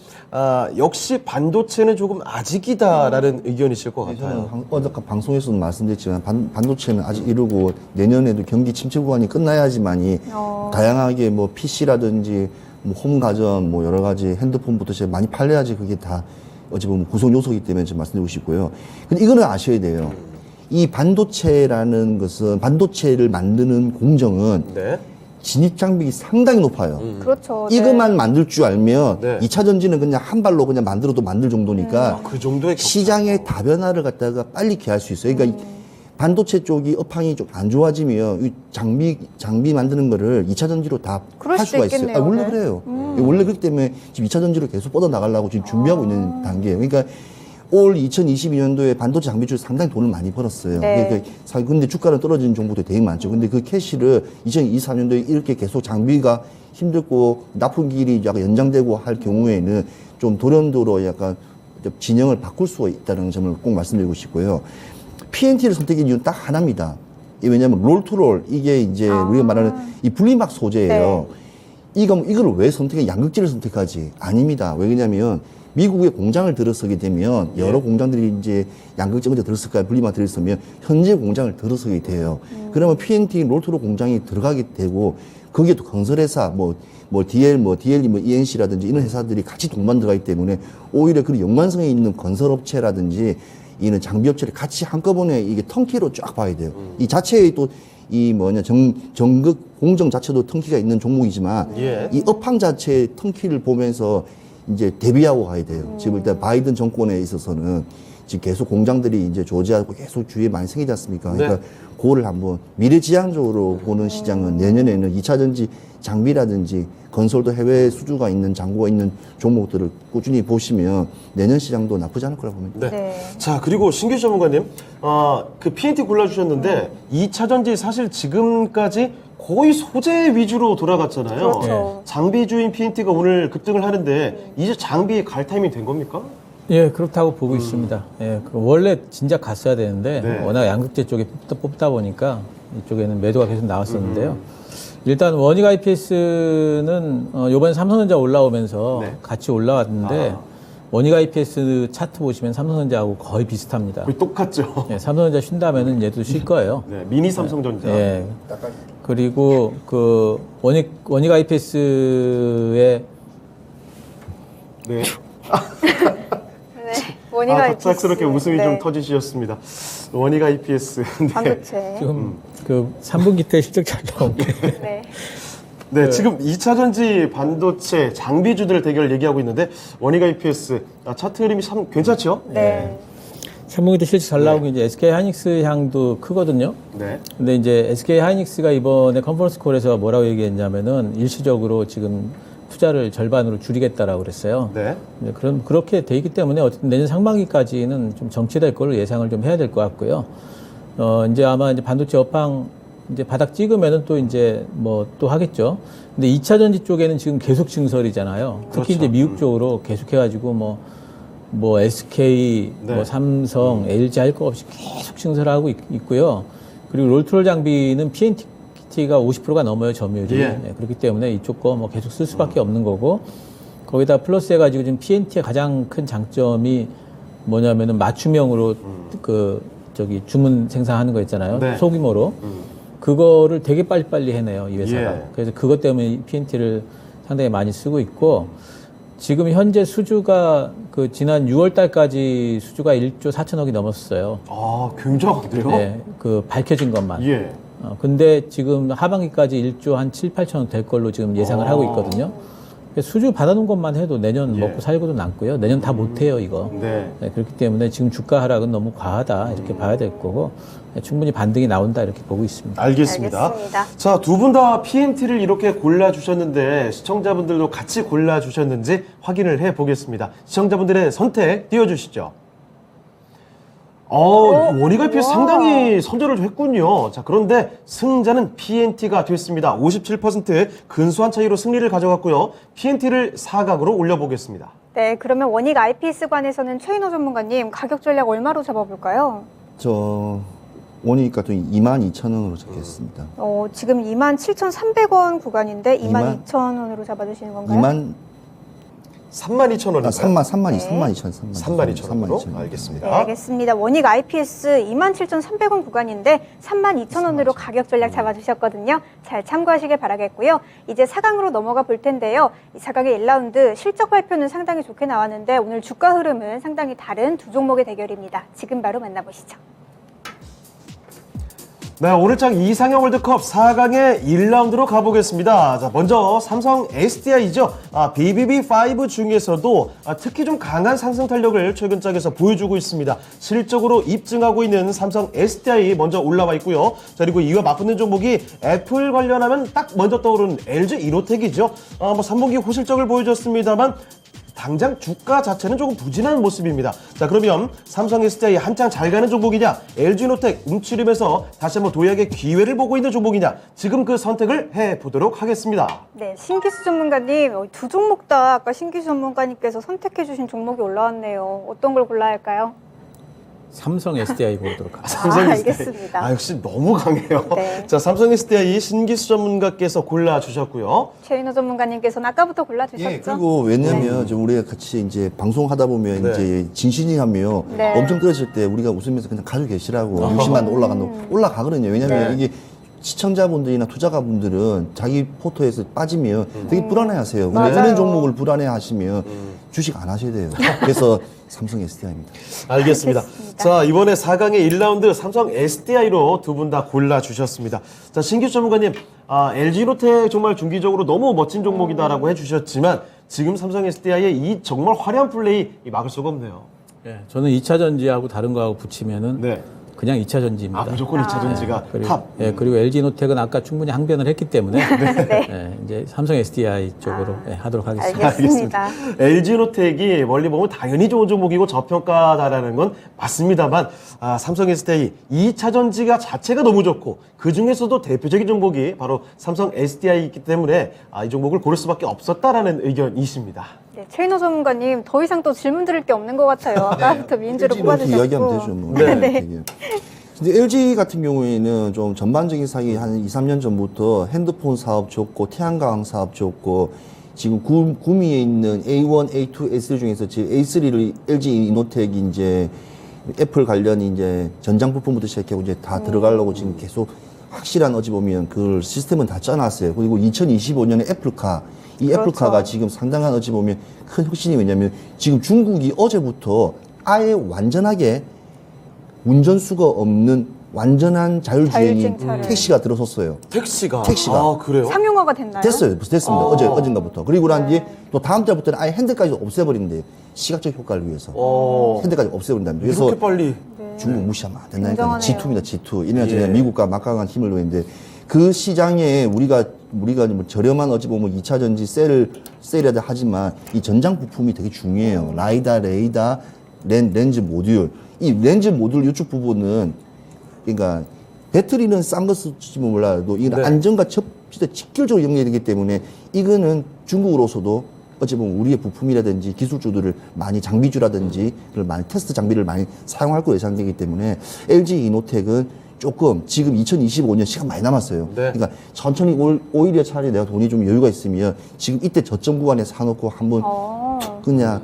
역시 반도체는 조금 아직이다라는 의견이실 것 같아요. 저는 어제 방송에서도 말씀드렸지만 반도체는 아직 이르고 내년에도 경기 침체 구간이 끝나야지만이 다양하게 뭐 PC라든지 뭐 홈가전 뭐 여러 가지 핸드폰부터 시작 많이 팔려야지 그게 다 어찌 보면 구성 요소이기 때문에 좀 말씀드리고 싶고요. 근데 이거는 아셔야 돼요. 이 반도체라는 것은 반도체를 만드는 공정은 네. 진입 장벽이 상당히 높아요. 그렇죠. 네. 이것만 만들 줄 알면 네. 2차 전지는 그냥 한 발로 그냥 만들어도 만들 정도니까 그 정도의 시장의 다변화를 갖다가 빨리 기할 수 있어요. 그러니까 반도체 쪽이 업황이 좀 안 좋아지면 이 장비 만드는 거를 2차 전지로 다 그럴 할 수도 수가 있어요. 있겠네요. 원래 네. 그래요. 원래 그렇기 때문에 지금 2차 전지로 계속 뻗어 나가려고 지금 준비하고 있는 단계예요. 그러니까 올 2022년도에 반도체 장비주에서 상당히 돈을 많이 벌었어요. 네. 근데 주가는 떨어지는 종목도 되게 많죠. 근데 그 캐시를 2024년도에 이렇게 계속 장비가 힘들고 납품길이 약간 연장되고 할 경우에는 좀 돌연도로 약간 좀 진영을 바꿀 수가 있다는 점을 꼭 말씀드리고 싶고요. PNT를 선택한 이유는 딱 하나입니다. 왜냐하면 롤투롤 이게 이제 우리가 말하는 이 분리막 소재예요. 이걸 왜 선택해? 양극재를 선택하지? 아닙니다. 왜냐하면 미국에 공장을 들어서게 되면 여러 공장들이 이제 양극재 먼저 들어설까요? 분리막 들어서면 현재 공장을 들어서게 돼요. 그러면 PNT 롤투롤 공장이 들어가게 되고 거기에 또 건설회사 DLE, ENC라든지 이런 회사들이 같이 동반 들어가기 때문에 오히려 그 연관성에 있는 건설업체라든지 이는 장비업체를 같이 한꺼번에 이게 턴키로 쫙 봐야 돼요. 이 자체의 또 전극 공정 자체도 턴키가 있는 종목이지만 예. 이 업황 자체의 턴키를 보면서 이제 대비하고 가야 돼요. 지금 일단 바이든 정권에 있어서는 지금 계속 공장들이 이제 조지하고 계속 주위에 많이 생기지 않습니까? 그러니까 그거를 한번 미래지향적으로 보는 시장은 내년에는 2차 전지 장비라든지 건설도 해외 수주가 있는 장고가 있는 종목들을 꾸준히 보시면 내년 시장도 나쁘지 않을 거라고 봅니다. 네. 네. 자, 그리고 신규 전문가님, 그 PNT 골라주셨는데 2차 전지 사실 지금까지 거의 소재 위주로 돌아갔잖아요. 그렇죠. 장비주인 PNT가 오늘 급등을 하는데 이제 장비에 갈 타이밍 된 겁니까? 예, 그렇다고 보고 있습니다. 예, 원래 진작 갔어야 되는데 네. 워낙 양극재 쪽에 뽑다 보니까 이쪽에는 매도가 계속 나왔었는데요. 일단 원익 IPS는 이번에 삼성전자 올라오면서 네. 같이 올라왔는데 원익 IPS 차트 보시면 삼성전자하고 거의 비슷합니다. 거의 똑같죠. 예, 삼성전자 쉰다면은 얘도 쉴 거예요. 네, 미니 삼성전자. 예. 그리고 그 원익 IPS의 네. 네. 원익 IPS. 갑작스럽게 웃음이 네. 좀 터지셨습니다. 원익 IPS. 네. 반도체. 지금 그 3분기 때 실적 잘 나온 게 네. 네, 지금 2차 전지 반도체 장비주들 대결 얘기하고 있는데 원익 IPS 차트 흐름이 참 괜찮죠? 네. 3분기 때 실적 잘 나온 게 이제 SK 하이닉스 향도 크거든요. 네. 근데 이제 SK 하이닉스가 이번에 컨퍼런스 콜에서 뭐라고 얘기했냐면은 일시적으로 지금 투자를 절반으로 줄이겠다라고 그랬어요. 네. 이제 그렇게 돼 있기 때문에 어쨌든 내년 상반기까지는 좀 정체될 걸로 예상을 좀 해야 될 것 같고요. 이제 아마 이제 반도체 업황 이제 바닥 찍으면은 또 이제 뭐 또 하겠죠. 근데 2차 전지 쪽에는 지금 계속 증설이잖아요. 특히 그렇죠. 이제 미국 쪽으로 계속해가지고 뭐 SK, 네. 뭐 삼성, LG 할 거 없이 계속 증설하고 있고요. 그리고 롤트롤 장비는 PNT가 50%가 넘어요, 점유율이. 예. 네, 그렇기 때문에 이쪽 거 뭐 계속 쓸 수밖에 없는 거고, 거기다 플러스 해가지고 지금 PNT의 가장 큰 장점이 뭐냐면은 맞춤형으로 주문 생산하는 거 있잖아요. 네. 소규모로. 그거를 되게 빨리빨리 해내요, 이 회사가. 예. 그래서 그것 때문에 PNT를 상당히 많이 쓰고 있고, 지금 현재 수주가 지난 6월 달까지 수주가 1조 4천억이 넘었어요. 아, 굉장한데요? 네, 밝혀진 것만. 예. 근데 지금 하반기까지 1조 한 7, 8천억 될 걸로 지금 예상을 하고 있거든요. 그래서 수주 받아놓은 것만 해도 내년 예. 먹고 살고도 남고요. 내년 다 못해요, 이거. 네. 네, 그렇기 때문에 지금 주가 하락은 너무 과하다, 이렇게 봐야 될 거고, 충분히 반등이 나온다, 이렇게 보고 있습니다. 알겠습니다. 알겠습니다. 자, 두 분 다 PNT를 이렇게 골라주셨는데 시청자분들도 같이 골라주셨는지 확인을 해보겠습니다. 시청자분들의 선택 띄워주시죠. 원익 IPS 와. 상당히 선전을 했군요. 자, 그런데 승자는 PNT가 됐습니다. 57% 근소한 차이로 승리를 가져갔고요. PNT를 4강으로 올려보겠습니다. 네, 그러면 원익 IPS관에서는 최인호 전문가님 가격 전략 얼마로 잡아볼까요? 저 원익 같은 22,000원으로 잡겠습니다. 지금 27,300원 구간인데 22,000원으로 잡아주시는 건가요? 32,000원인가요? 32,000원. 알겠습니다. 네, 알겠습니다. 원익 IPS 27,300원 구간인데 32,000원으로 가격 전략 잡아주셨거든요. 잘 참고하시길 바라겠고요. 이제 4강으로 넘어가 볼 텐데요. 이 4강의 1라운드 실적 발표는 상당히 좋게 나왔는데 오늘 주가 흐름은 상당히 다른 두 종목의 대결입니다. 지금 바로 만나보시죠. 네, 오늘장 이상형 월드컵 4강의 1라운드로 가보겠습니다. 자, 먼저 삼성 SDI죠. BBB5 중에서도 특히 좀 강한 상승 탄력을 최근 짝에서 보여주고 있습니다. 실적으로 입증하고 있는 삼성 SDI 먼저 올라와 있고요. 자, 그리고 이와 맞붙는 종목이 애플 관련하면 딱 먼저 떠오르는 LG 이노텍이죠. 3분기 호실적을 보여줬습니다만 당장 주가 자체는 조금 부진한 모습입니다. 자, 그러면 삼성 SDI 한창 잘 가는 종목이냐, LG노텍 움츠리면서 다시 한번 도약의 기회를 보고 있는 종목이냐, 지금 그 선택을 해보도록 하겠습니다. 네, 신기수 전문가님, 두 종목 다 아까 신기수 전문가님께서 선택해주신 종목이 올라왔네요. 어떤 걸 골라야 할까요? 삼성 SDI 보도록 하겠습니다. 삼성 SDI. 알겠습니다. 역시 너무 강해요. 네. 자, 삼성 SDI 신기수 전문가께서 골라주셨고요. 최인호 전문가님께서는 아까부터 골라주셨죠? 예, 그리고 왜냐면 좀 우리가 같이 이제 방송하다 보면 네. 이제 진신이 하면 네. 엄청 떨어질 때 우리가 웃으면서 그냥 가지고 계시라고 60만 올라가거든요. 왜냐면 네. 이게 시청자분들이나 투자가분들은 자기 포토에서 빠지면 되게 불안해하세요. 근데 맞아요. 이런 종목을 불안해하시면 주식 안 하셔야 돼요. 그래서 삼성 SDI입니다. 알겠습니다. 알겠습니다. 자, 이번에 4강의 1라운드 삼성 SDI로 두 분 다 골라주셨습니다. 자, 신기수 전문가님, LG노텍 정말 중기적으로 너무 멋진 종목이다라고 해주셨지만 지금 삼성 SDI의 이 정말 화려한 플레이 막을 수가 없네요. 예, 저는 2차 전지하고 다른 거하고 붙이면은 네. 그냥 2차 전지입니다. 무조건 2차 전지가 그리고, 탑. 그리고 LG노텍은 아까 충분히 항변을 했기 때문에 이제 삼성 SDI 쪽으로 하도록 하겠습니다. 알겠습니다. LG노텍이 멀리 보면 당연히 좋은 종목이고 저평가다라는 건 맞습니다만 삼성 SDI 2차 전지가 자체가 너무 좋고 그 중에서도 대표적인 종목이 바로 삼성 SDI이기 때문에 이 종목을 고를 수밖에 없었다라는 의견이십니다. 네, 최인호 전문가님 더 이상 또 질문 드릴 게 없는 것 같아요. 아까부터 민주로 LG 이렇게 이야기하면 뽑아주셨고. 되죠. 뭐. 네. 네. 근데 LG 같은 경우에는 좀 전반적인 사기 한 2, 3년 전부터 핸드폰 사업 줬고 태양광 사업 줬고 지금 구미에 있는 A1, A2, A3 중에서 지금 A3를 LG 이노텍이 이제 애플 관련 이제 전장 부품부터 시작하고 이제 다 들어가려고 지금 계속 확실한 어찌 보면 그 시스템은 다 짜놨어요. 그리고 2025년에 애플카 이 그렇죠. 애플카가 지금 상당한 어찌 보면 큰 혁신이 뭐냐면 지금 중국이 어제부터 아예 완전하게 운전수가 없는 완전한 자율주행인 자율주행 차를. 택시가 들어섰어요. 택시가. 택시가. 아, 그래요? 상용화가 됐나요? 됐습니다. 어젠가부터. 그리고 난 뒤에 또 다음 달부터는 아예 핸들까지 없애버린대요. 시각적 효과를 위해서. 핸들까지 없애버린답니다. 그래서 이렇게 빨리. 중국 무시하면 안 된다니까. 굉장하네요. G2입니다, G2. 이래나 저래나 예. 미국과 막강한 힘을 놓는데 그 시장에 우리가 뭐 저렴한 어찌 보면 2차 전지 셀이라도 하지만 이 전장 부품이 되게 중요해요. 라이다, 레이다, 렌즈 모듈. 이 렌즈 모듈 이쪽 부분은 그러니까 배터리는 싼 거 쓸지 몰라도 이건 네. 안전과 진짜 직결적으로 연결되기 때문에 이거는 중국으로서도 어찌 보면 우리의 부품이라든지 기술주들을 많이 장비주라든지 를 많이 테스트 장비를 많이 사용할 거 예상되기 때문에 LG 이노텍은 조금 지금 2025년 시간 많이 남았어요. 네. 그러니까 천천히 오히려 차라리 내가 돈이 좀 여유가 있으면 지금 이때 저점 구간에 사놓고 한번 그냥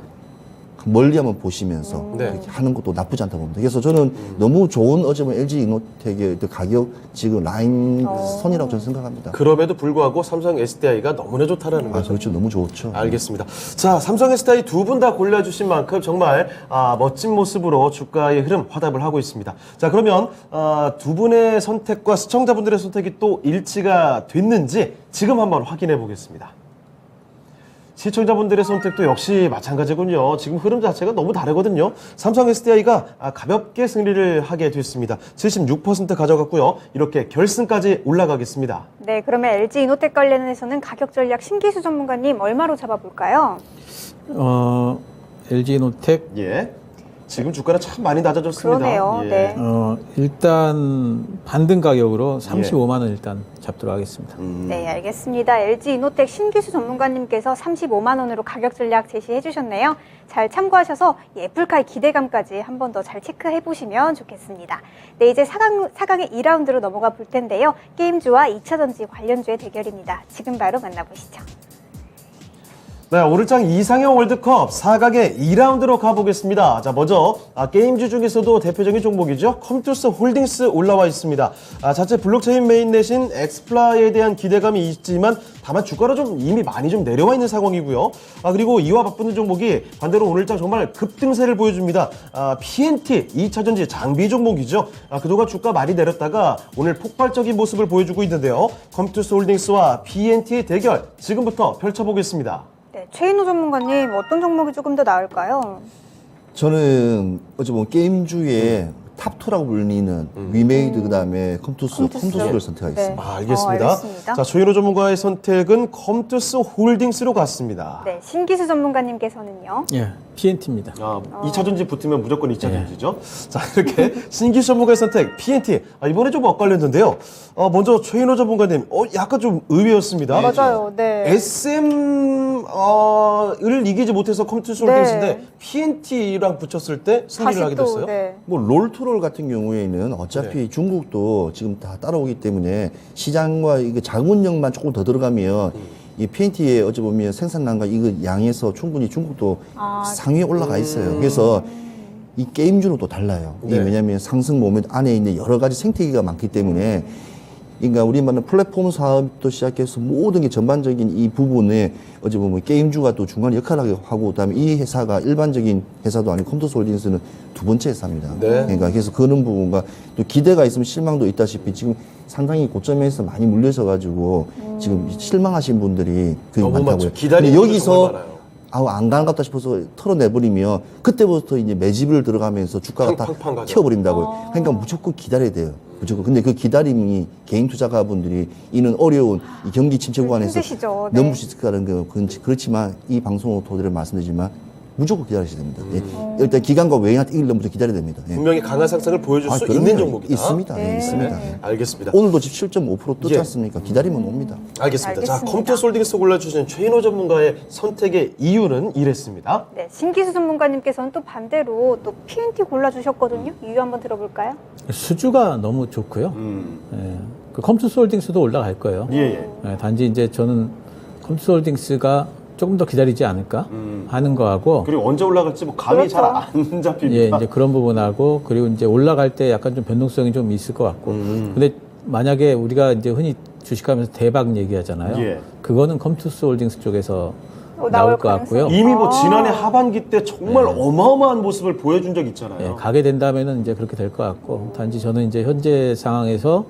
멀리 한번 보시면서 네. 이렇게 하는 것도 나쁘지 않다고 봅니다. 그래서 저는 너무 좋은 어제 LG 이노텍의 그 가격 지금 라인 선이라고 저는 생각합니다. 그럼에도 불구하고 삼성 SDI가 너무나 좋다라는 아, 거죠. 그렇죠. 너무 좋죠. 알겠습니다. 자, 삼성 SDI 두 분 다 골라주신 만큼 정말 멋진 모습으로 주가의 흐름 화답을 하고 있습니다. 자, 그러면 두 분의 선택과 시청자분들의 선택이 또 일치가 됐는지 지금 한번 확인해 보겠습니다. 시청자분들의 선택도 역시 마찬가지군요. 지금 흐름 자체가 너무 다르거든요. 삼성 SDI가 가볍게 승리를 하게 됐습니다. 76% 가져갔고요. 이렇게 결승까지 올라가겠습니다. 네, 그러면 LG 이노텍 관련해서는 가격 전략 신기수 전문가님 얼마로 잡아볼까요? LG 이노텍 예. 지금 주가는 참 많이 낮아졌습니다. 그러네요. 예. 네. 일단 반등 가격으로 35만 원 일단 잡도록 하겠습니다. 네, 알겠습니다. LG 이노텍 신기수 전문가님께서 35만 원으로 가격 전략 제시해 주셨네요. 잘 참고하셔서 이 애플카의 기대감까지 한 번 더 잘 체크해 보시면 좋겠습니다. 네, 이제 4강의 2라운드로 넘어가 볼 텐데요. 게임주와 2차 전지 관련주의 대결입니다. 지금 바로 만나보시죠. 네, 오늘장 이상형 월드컵 4강의 2라운드로 가보겠습니다. 자, 먼저 게임주 중에서도 대표적인 종목이죠. 컴투스 홀딩스 올라와 있습니다. 자체 블록체인 메인넷인 엑스플라이에 대한 기대감이 있지만 다만 주가로 좀 이미 많이 좀 내려와 있는 상황이고요. 그리고 이와 맞붙는 종목이 반대로 오늘장 정말 급등세를 보여줍니다. PNT 2차전지 장비 종목이죠. 그동안 주가 많이 내렸다가 오늘 폭발적인 모습을 보여주고 있는데요. 컴투스 홀딩스와 PNT의 대결 지금부터 펼쳐보겠습니다. 네, 최인호 전문가님 어떤 종목이 조금 더 나을까요? 저는 어찌 보면 게임주의 탑2라고 불리는 위메이드 그다음에 컴투스를 선택하겠습니다. 네. 알겠습니다. 알겠습니다. 자, 조인호 전문가의 선택은 컴투스 홀딩스로 갔습니다. 네, 신기수 전문가님께서는요. 예, PNT입니다. 2차 전지 붙으면 무조건 2차 전지죠. 자, 이렇게 신기수 전문가의 선택 PNT. 이번에 좀 엇갈렸는데요. 먼저 최인호 전문가님, 약간 좀 의외였습니다. 맞아요. 네. SM 을 이기지 못해서 컴투스 홀딩스인데 PNT랑 붙였을 때 승리를 하게 다시 또, 됐어요. 네. 뭐 롤토롤 같은 경우에는 어차피 중국도 지금 다 따라오기 때문에 시장과 이게 자금력만 조금 더 들어가면 이 PNT의 어찌 보면 생산량과 이거 양에서 충분히 중국도 상위에 올라가 있어요. 그래서 이 게임주는 또 달라요. 이게 네. 왜냐하면 상승 모멘트 안에 있는 여러 가지 생태계가 많기 때문에 그러니까 우리 말하는 플랫폼 사업도 시작해서 모든 게 전반적인 이 부분에 어찌 보면 게임주가 또 중간 역할을 하고 그다음에 이 회사가 일반적인 회사도 아니고 컴투스 홀딩스는 두 번째 회사입니다. 네. 그러니까 그래서 그런 부분과 또 기대가 있으면 실망도 있다시피 지금 상당히 고점에서 많이 물려서 가지고 지금 실망하신 분들이 너무 많다고요. 많죠. 기다리는 근데 분들 정말 여기서 많아요. 안 가는 것 같다 싶어서 털어내버리면 그때부터 이제 매집을 들어가면서 주가가 다 팡팡팡 가죠. 튀어버린다고요. 그러니까 무조건 기다려야 돼요. 무조건. 근데 그 기다림이 개인 투자가분들이 이는 어려운 이 경기 침체 구간에서 힘드시죠. 네. 넘을 수 있을까라는 거 그렇지만 이 방송으로 도대로 말씀드리지만 무조건 기다리셔야 됩니다. 일단 기관과 외인한테 이기려면 무조건 기다려야 됩니다. 분명히 강한 상승을 보여줄 수 그럼요. 있는 종목이다. 있습니다. 예, 있습니다. 네, 알겠습니다. 오늘도 지금 7.5% 떴지 예. 않습니까? 기다리면 옵니다. 알겠습니다. 자, 알겠습니다. 컴퓨터솔딩스 골라주신 최인호 전문가의 선택의 이유는 이랬습니다. 네, 신기수 전문가님께서는 또 반대로 또 PNT 골라주셨거든요. 이유 한번 들어볼까요? 수주가 너무 좋고요. 예, 그 컴투스홀딩스도 올라갈 거예요. 예. 예, 단지 이제 저는 컴투스홀딩스가 조금 더 기다리지 않을까 하는 거하고, 그리고 언제 올라갈지 뭐 감이 그렇죠. 잘 안 잡힙니다. 예, 이제 그런 부분하고, 그리고 이제 올라갈 때 약간 좀 변동성이 좀 있을 것 같고. 근데 만약에 우리가 이제 흔히 주식하면서 대박 얘기하잖아요. 예. 그거는 컴투스홀딩스 쪽에서 나올 나올 것 가능성이 같고요. 이미 뭐 지난해 하반기 때 정말 어마어마한 모습을 보여준 적 있잖아요. 예, 가게 된다면은 이제 그렇게 될 것 같고, 단지 저는 이제 현재 상황에서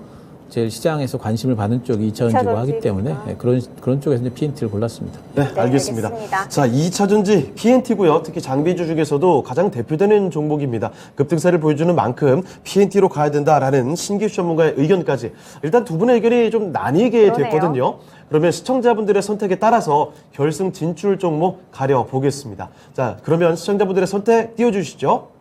제일 시장에서 관심을 받는 쪽이 2차전지고 하기 때문에 예, 그런 쪽에서 이제 PNT를 골랐습니다. 네, 알겠습니다. 알겠습니다. 자, 2차전지 PNT고요. 특히 장비주 중에서도 가장 대표되는 종목입니다. 급등세를 보여주는 만큼 PNT로 가야 된다라는 신기수 전문가의 의견까지. 일단 두 분의 의견이 좀 나뉘게 그러네요. 됐거든요. 그러면 시청자분들의 선택에 따라서 결승 진출 종목 가려보겠습니다. 자, 그러면 시청자분들의 선택 띄워주시죠.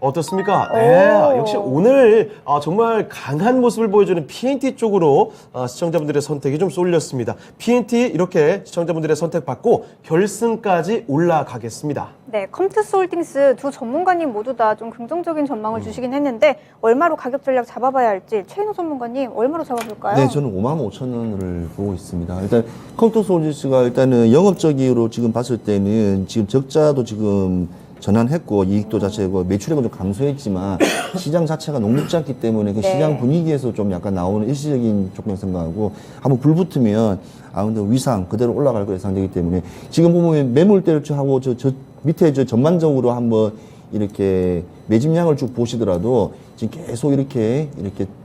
어떻습니까? 네, 역시 오늘 정말 강한 모습을 보여주는 PNT 쪽으로 시청자분들의 선택이 좀 쏠렸습니다. PNT 이렇게 시청자분들의 선택받고 결승까지 올라가겠습니다. 네, 컴투스홀딩스 두 전문가님 모두 다 좀 긍정적인 전망을 주시긴 했는데 얼마로 가격 전략 잡아봐야 할지 최인호 전문가님 얼마로 잡아볼까요? 네, 저는 55,000원을 보고 있습니다. 일단 컴퓨터솔지스가 일단은 영업적으로 지금 봤을 때는 지금 적자도 지금 전환했고 이익도 자체고 매출액은 좀 감소했지만 시장 자체가 녹록지 않기 때문에 그 네. 시장 분위기에서 좀 약간 나오는 일시적인 조건 생각하고 한번 불 붙으면 근데 위상 그대로 올라갈 거 예상되기 때문에 지금 보면 매물대를 하고 저 밑에 전반적으로 한번 이렇게 매집량을 쭉 보시더라도 지금 계속 이렇게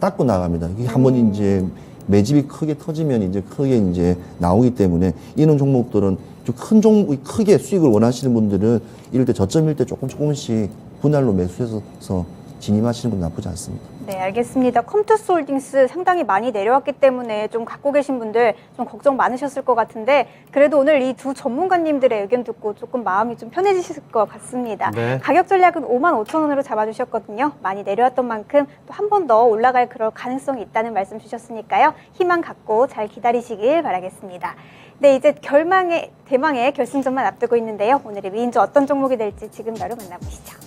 닦고 나갑니다. 이게 한번 이제 매집이 크게 터지면 이제 크게 이제 나오기 때문에 이런 종목들은 좀 큰 종목, 크게 수익을 원하시는 분들은 이럴 때 저점일 때 조금씩 분할로 매수해서 진입하시는 건 나쁘지 않습니다. 네, 알겠습니다. 컴투스홀딩스 상당히 많이 내려왔기 때문에 좀 갖고 계신 분들 좀 걱정 많으셨을 것 같은데 그래도 오늘 이 두 전문가님들의 의견 듣고 조금 마음이 좀 편해지실 것 같습니다. 네. 가격 전략은 55,000원으로 잡아주셨거든요. 많이 내려왔던 만큼 또 한 번 더 올라갈 그럴 가능성이 있다는 말씀 주셨으니까요. 희망 갖고 잘 기다리시길 바라겠습니다. 네, 이제 대망의 결승전만 앞두고 있는데요. 오늘의 위인주 어떤 종목이 될지 지금 바로 만나보시죠.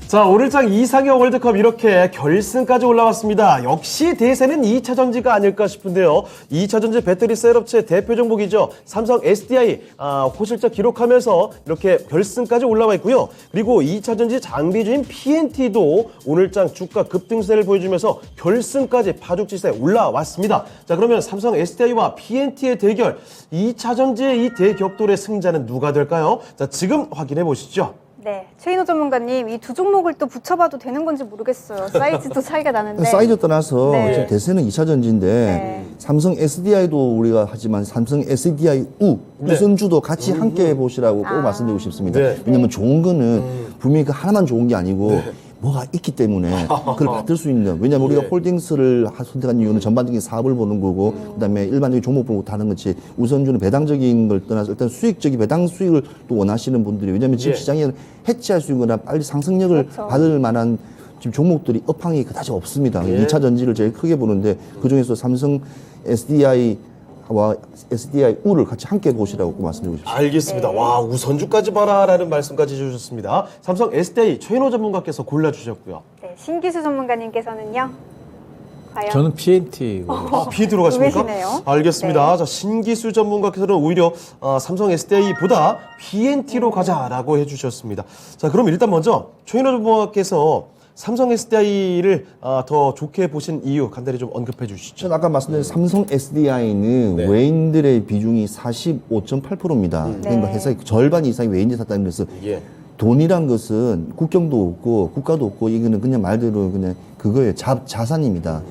자, 오늘장 이상형 월드컵 이렇게 결승까지 올라왔습니다. 역시 대세는 2차전지가 아닐까 싶은데요. 2차전지 배터리 셀업체 대표 종목이죠. 삼성 SDI 호실적 기록하면서 이렇게 결승까지 올라와 있고요. 그리고 2차전지 장비주인 PNT도 오늘장 주가 급등세를 보여주면서 결승까지 파죽지세에 올라왔습니다. 자, 그러면 삼성 SDI와 PNT의 대결, 2차전지의 이 대격돌의 승자는 누가 될까요? 자, 지금 확인해 보시죠. 네, 최인호 전문가님 이 두 종목을 또 붙여봐도 되는 건지 모르겠어요. 사이즈도 차이가 나는데. 사이즈 떠나서 네. 지금 대세는 2차전지인데 네. 삼성 SDI도 우리가 하지만 삼성 SDI 네. 우선주도 같이 함께 해보시라고 꼭 말씀드리고 싶습니다. 네. 왜냐하면 좋은 거는 분명히 그 하나만 좋은 게 아니고 뭐가 있기 때문에 그걸 받을 수 있는. 왜냐하면 우리가 홀딩스를 선택한 이유는 전반적인 사업을 보는 거고 그다음에 일반적인 종목 보고 다른 것이 우선주는 배당적인 걸 떠나서 일단 수익적인 배당 수익을 또 원하시는 분들이 왜냐하면 지금 예. 시장에 해치할 수 있거나 빨리 상승력을 그렇죠. 받을 만한 지금 종목들이 업황이 그다지 없습니다. 예. 2차 전지를 제일 크게 보는데 그중에서 삼성 SDI와 SDI 우를 같이 함께 보시라고 꼭 말씀드리고 싶습니다. 알겠습니다. 와, 우선주까지 봐라라는 말씀까지 주셨습니다. 삼성 SDI 최인호 전문가께서 골라주셨고요. 네, 신기수 전문가님께서는요. 과연 저는 PNT. 피 들어가십니까? 의외시네요. 알겠습니다. 네. 자, 신기수 전문가께서는 오히려 삼성 SDI보다 PNT로 가자라고 해주셨습니다. 자, 그럼 일단 먼저 최인호 전문가께서 삼성 SDI를 더 좋게 보신 이유 간단히 좀 언급해 주시죠. 저는 아까 말씀드린 삼성 SDI는 네. 외인들의 비중이 45.8%입니다. 그러니까 회사의 절반 이상이 외인들이 샀다는 것은 예. 돈이란 것은 국경도 없고 국가도 없고 이거는 그냥 말대로 그냥 그거예요. 자산입니다.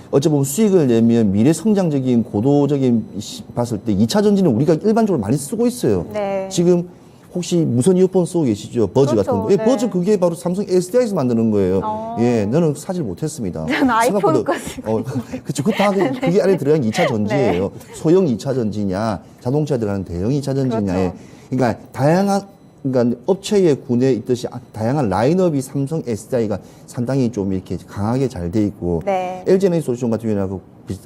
어찌 보면 수익을 내면 미래 성장적인 고도적인 봤을 때 2차 전지는 우리가 일반적으로 많이 쓰고 있어요. 네. 지금 혹시 무선 이어폰 쓰고 계시죠? 버즈 그렇죠. 같은 거. 예, 네. 버즈 그게 바로 삼성 SDI에서 만드는 거예요. 예, 나는 사질 못했습니다. 저는 아이폰 생각보다- 쓰고 그쵸. 그게 안에 들어간 2차 전지예요. 소형 2차 전지냐, 자동차에 들어가는 대형 2차 전지냐의 그렇죠. 그러니까 다양한 그러니까 업체의 군에 있듯이 다양한 라인업이 삼성 SDI가 상당히 좀 이렇게 강하게 잘 돼 있고 네. LG 에너지 솔루션 같은 경우는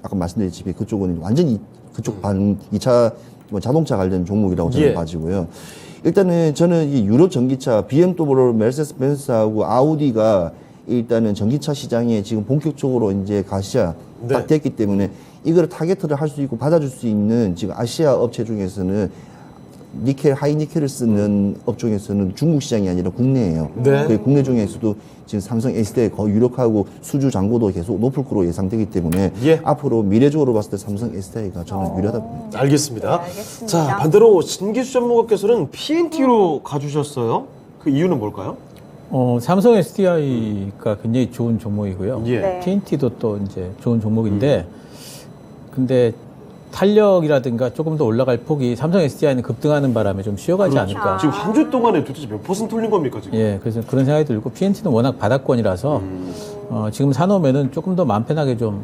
아까 말씀드렸지만 그쪽은 완전히 그쪽 반 2차 뭐 자동차 관련 종목이라고 저는 예. 봐지고요. 일단은 저는 이 유럽 전기차 BMW, 메르세데스 벤츠하고 아우디가 일단은 전기차 시장에 지금 본격적으로 이제 가시화 네. 딱 됐기 때문에 이거를 타겟을 할 수 있고 받아줄 수 있는 지금 아시아 업체 중에서는 니켈, 하이니켈을 쓰는 업종에서는 중국 시장이 아니라 국내예요. 네. 그 국내 중에서도 지금 삼성 SDI 거의 유력하고 수주 잔고도 계속 높을 거로 예상되기 때문에 예. 앞으로 미래적으로 봤을 때 삼성 SDI가 저는 유리하다 봅니다. 알겠습니다. 네, 알겠습니다. 자, 반대로 신기수 전문가께서는 PNT로 가주셨어요. 그 이유는 뭘까요? 삼성 SDI가 굉장히 좋은 종목이고요. 예. 네. PNT도 또 이제 좋은 종목인데, 근데 탄력이라든가 조금 더 올라갈 폭이 삼성 SDI는 급등하는 바람에 좀 쉬어가지 않을까. 지금 한 주 동안에 도대체 몇 퍼센트 올린 겁니까, 지금? 예, 그래서 그런 생각이 들고 PNT는 워낙 바닥권이라서 지금 사놓으면은 조금 더 마음 편하게 좀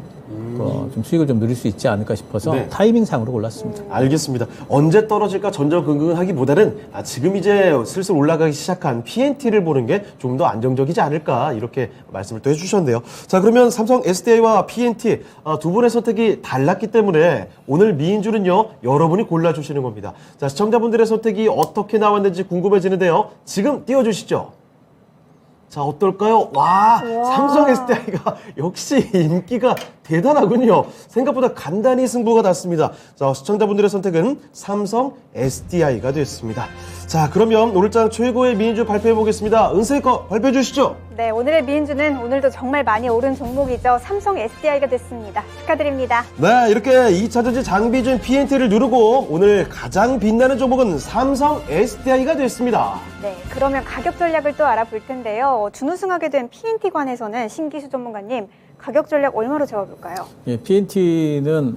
수익을 좀 누릴 수 있지 않을까 싶어서 네. 타이밍상으로 골랐습니다. 알겠습니다. 언제 떨어질까 전전긍긍하기보다는 지금 이제 슬슬 올라가기 시작한 PNT를 보는 게 좀 더 안정적이지 않을까 이렇게 말씀을 또 해주셨는데요. 자, 그러면 삼성 SDI와 PNT 두 분의 선택이 달랐기 때문에 오늘 미인줄은요 여러분이 골라주시는 겁니다. 자, 시청자분들의 선택이 어떻게 나왔는지 궁금해지는데요. 지금 띄워주시죠. 자, 어떨까요? 와, 삼성 SDI가 역시 인기가 대단하군요. 생각보다 간단히 승부가 났습니다. 자, 시청자분들의 선택은 삼성 SDI가 됐습니다. 자, 그러면 오늘장 최고의 미인주 발표해 보겠습니다. 은세 거 발표해 주시죠. 네, 오늘의 미인주는 오늘도 정말 많이 오른 종목이죠. 삼성 SDI가 됐습니다. 축하드립니다. 네, 이렇게 2차전지 장비준 PNT를 누르고 오늘 가장 빛나는 종목은 삼성 SDI가 됐습니다. 네, 그러면 가격 전략을 또 알아볼 텐데요. 준우승하게 된 PNT 관해서는 신기수 전문가님 가격 전략 얼마로 잡아볼까요? 예, PNT는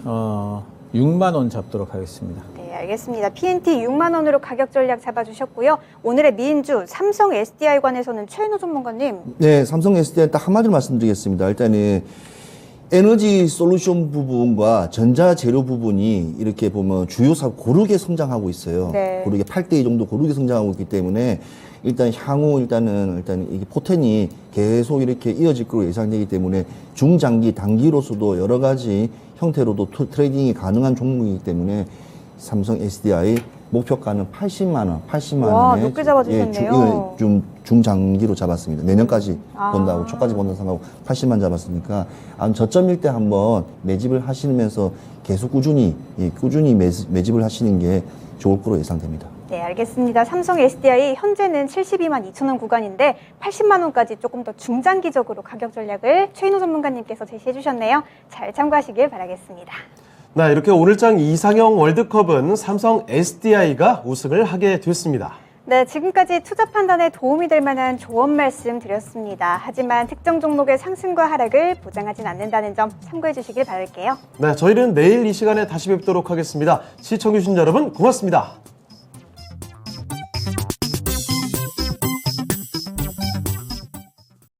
6만 원 잡도록 하겠습니다. 네, 알겠습니다. PNT 6만 원으로 가격 전략 잡아주셨고요. 오늘의 미인주 삼성 SDI 관해서는 최인호 전문가님. 네, 삼성 SDI 딱 한마디로 말씀드리겠습니다. 일단은 에너지 솔루션 부분과 전자재료 부분이 이렇게 보면 주요 사업 고르게 성장하고 있어요. 네. 고르게 8대2 정도 고르게 성장하고 있기 때문에 일단 향후 일단 이게 포텐이 계속 이렇게 이어질 것으로 예상되기 때문에 중장기, 단기로서도 여러 가지 형태로도 트레이딩이 가능한 종목이기 때문에 삼성 SDI 목표가는 80만 원, 80만 와, 원에 높게 잡아주셨네요. 좀 중장기로 잡았습니다. 내년까지 아. 본다고 초까지 본다고 생각하고 80만 잡았으니까 저점일 때 한번 매집을 하시면서 계속 꾸준히 매집을 하시는 게 좋을 거로 예상됩니다. 네, 알겠습니다. 삼성 SDI 현재는 72만 2천 원 구간인데 80만 원까지 조금 더 중장기적으로 가격 전략을 최인호 전문가님께서 제시해 주셨네요. 잘 참고하시길 바라겠습니다. 네, 이렇게 오늘장 이상형 월드컵은 삼성 SDI가 우승을 하게 됐습니다. 네, 지금까지 투자 판단에 도움이 될 만한 조언 말씀 드렸습니다. 하지만 특정 종목의 상승과 하락을 보장하진 않는다는 점 참고해 주시길 바랄게요. 네, 저희는 내일 이 시간에 다시 뵙도록 하겠습니다. 시청해주신 여러분 고맙습니다.